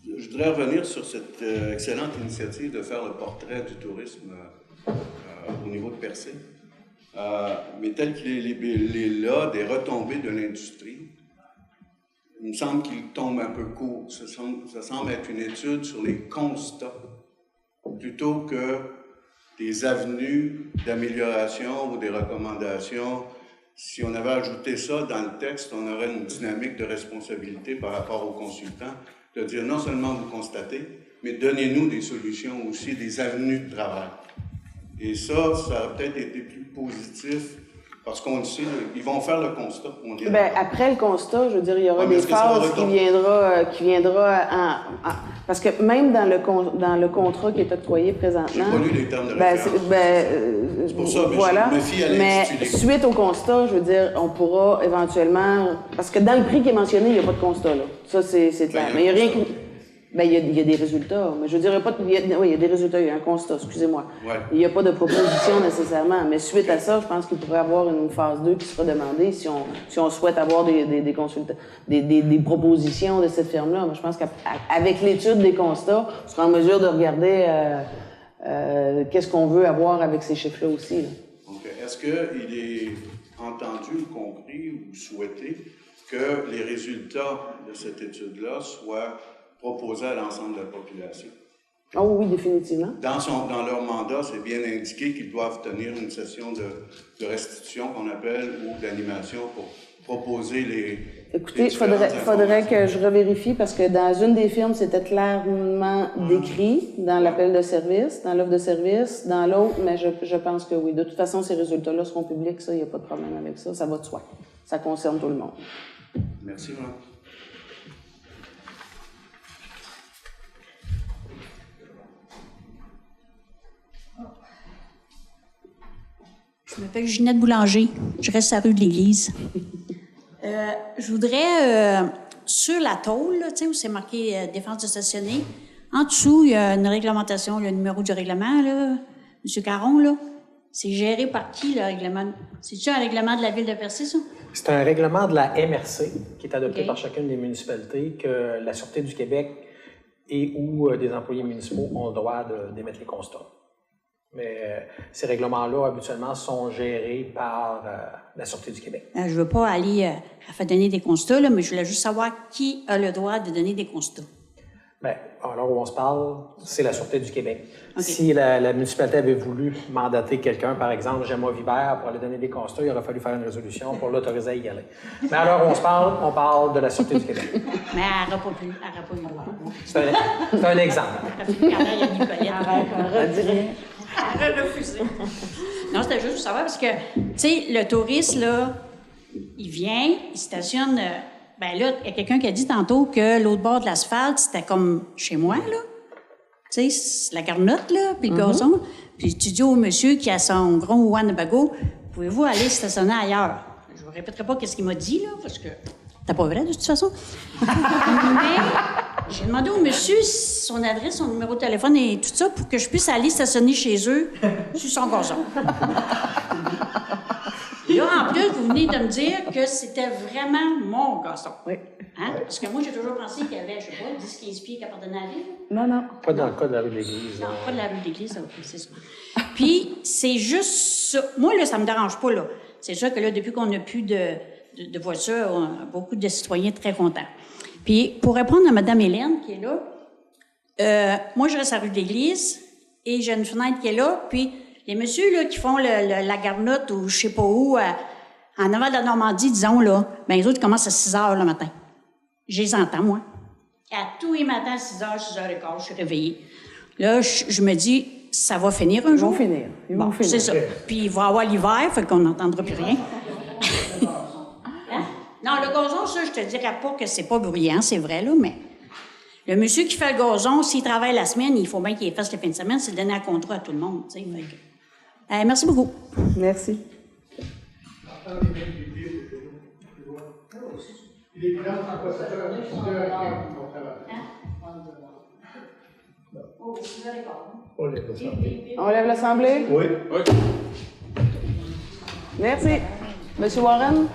Je voudrais revenir sur cette excellente initiative de faire le portrait du tourisme au niveau de Percé. Mais tel qu'il est là, des retombées de l'industrie, il me semble qu'il tombe un peu court. Ça semble être une étude sur les constats, plutôt que des avenues d'amélioration ou des recommandations. Si on avait ajouté ça dans le texte, on aurait une dynamique de responsabilité par rapport aux consultants, de dire non seulement vous constatez, mais donnez-nous des solutions aussi, des avenues de travail. Et ça aurait peut-être été plus positif Parce qu'on le sait, ils vont faire le constat. Après le constat, je veux dire, il y aura des phases qui viendra parce que même dans le contrat qui est octroyé présentement... J'ai pas lu les termes de référence. C'est pour ça, mais voilà. je me fie à l'intitulé. Mais suite au constat, je veux dire, on pourra éventuellement... Parce que dans le prix qui est mentionné, il n'y a pas de constat, là. Ça, c'est clair. Mais il n'y a rien qui... il y a des résultats. Mais je dirais pas... il y a des résultats, il y a un constat, excusez-moi. Ouais. Il n'y a pas de proposition nécessairement. Mais suite à ça, je pense qu'il pourrait y avoir une phase 2 qui sera demandée si on souhaite avoir des propositions de cette firme-là. Mais je pense qu'avec l'étude des constats, on sera en mesure de regarder qu'est-ce qu'on veut avoir avec ces chiffres-là aussi. Là. Okay. Est-ce qu'il est entendu ou compris ou souhaité que les résultats de cette étude-là soient proposés à l'ensemble de la population? Oh oui, définitivement. Dans leur mandat, c'est bien indiqué qu'ils doivent tenir une session de restitution qu'on appelle ou d'animation pour proposer les... Écoutez, il faudrait que je revérifie parce que dans une des firmes, c'était clairement décrit dans l'appel de service, dans l'offre de service, dans l'autre, mais je pense que oui. De toute façon, ces résultats-là seront publics, ça, il n'y a pas de problème avec ça, ça va de soi. Ça concerne tout le monde. Merci, Mme. Je m'appelle Ginette Boulanger. Je reste à la rue de l'Église. Je voudrais, sur la tôle, là, où c'est marqué défense de stationner, en dessous, il y a une réglementation, le numéro du règlement, là, M. Caron, là. C'est géré par qui, le règlement? C'est-tu un règlement de la Ville de Percé, ça? C'est un règlement de la MRC qui est adopté par chacune des municipalités que la Sûreté du Québec et ou des employés municipaux ont le droit d'émettre les constats. Mais ces règlements-là, habituellement, sont gérés par la Sûreté du Québec. Je ne veux pas aller à faire donner des constats, là, mais je voulais juste savoir qui a le droit de donner des constats. Bien, alors où on se parle, c'est la Sûreté du Québec. Okay. Si la municipalité avait voulu mandater quelqu'un, par exemple, Gemma Vibert, pour aller donner des constats, il aurait fallu faire une résolution pour l'autoriser à y aller. Mais alors où on se parle, on parle de la Sûreté du Québec. Mais elle n'aura pas pu le voir. C'est un exemple. Elle a refusé. Non, c'était juste pour savoir parce que, tu sais, le touriste, là, il vient, il stationne. Ben là, il y a quelqu'un qui a dit tantôt que l'autre bord de l'asphalte, c'était comme chez moi, là. Tu sais, la garnotte, là, puis le gazon. Puis tu dis au monsieur qui a son gros Winnebago, pouvez-vous aller stationner ailleurs? Je ne vous répéterai pas qu'est-ce qu'il m'a dit, là, parce que c'était pas vrai, de toute façon. Mais j'ai demandé au monsieur son adresse, son numéro de téléphone et tout ça pour que je puisse aller stationner chez eux sur son gazon. Là, en plus, vous venez de me dire que c'était vraiment mon gazon. Oui. Hein? Parce que moi, j'ai toujours pensé qu'il y avait, je sais pas, 10-15 pieds qui appartenaient à la ville. Non. Pas dans le cas de la rue de l'Église. Non, pas de la rue de l'Église, OK, c'est ça. Puis, c'est juste ça. Moi, là, ça me dérange pas, là. C'est sûr que là, depuis qu'on n'a plus de voitures, on a beaucoup de citoyens très contents. Puis, pour répondre à Mme Hélène, qui est là, moi, je reste à la rue de l'Église et j'ai une fenêtre qui est là, puis les messieurs là, qui font la garnotte ou je sais pas où, en avant de la Normandie, disons, là, ben les autres commencent à 6 heures le matin. Je les entends, moi. À tous les matins, à 6 heures, 6 heures et quart, je suis réveillée. Là, je me dis, ça va finir un jour. Ils vont finir. C'est ça. Puis il va y avoir l'hiver, fait qu'on n'entendra plus rien. Hein? Non, le gazon, ça, je te dirais pas que c'est pas bruyant, c'est vrai, là, mais le monsieur qui fait le gazon, s'il travaille la semaine, il faut bien qu'il fasse le fin de semaine, c'est donner un contrat à tout le monde, tu sais. Merci beaucoup. Merci. On lève l'Assemblée? Oui. Merci. Monsieur Warren?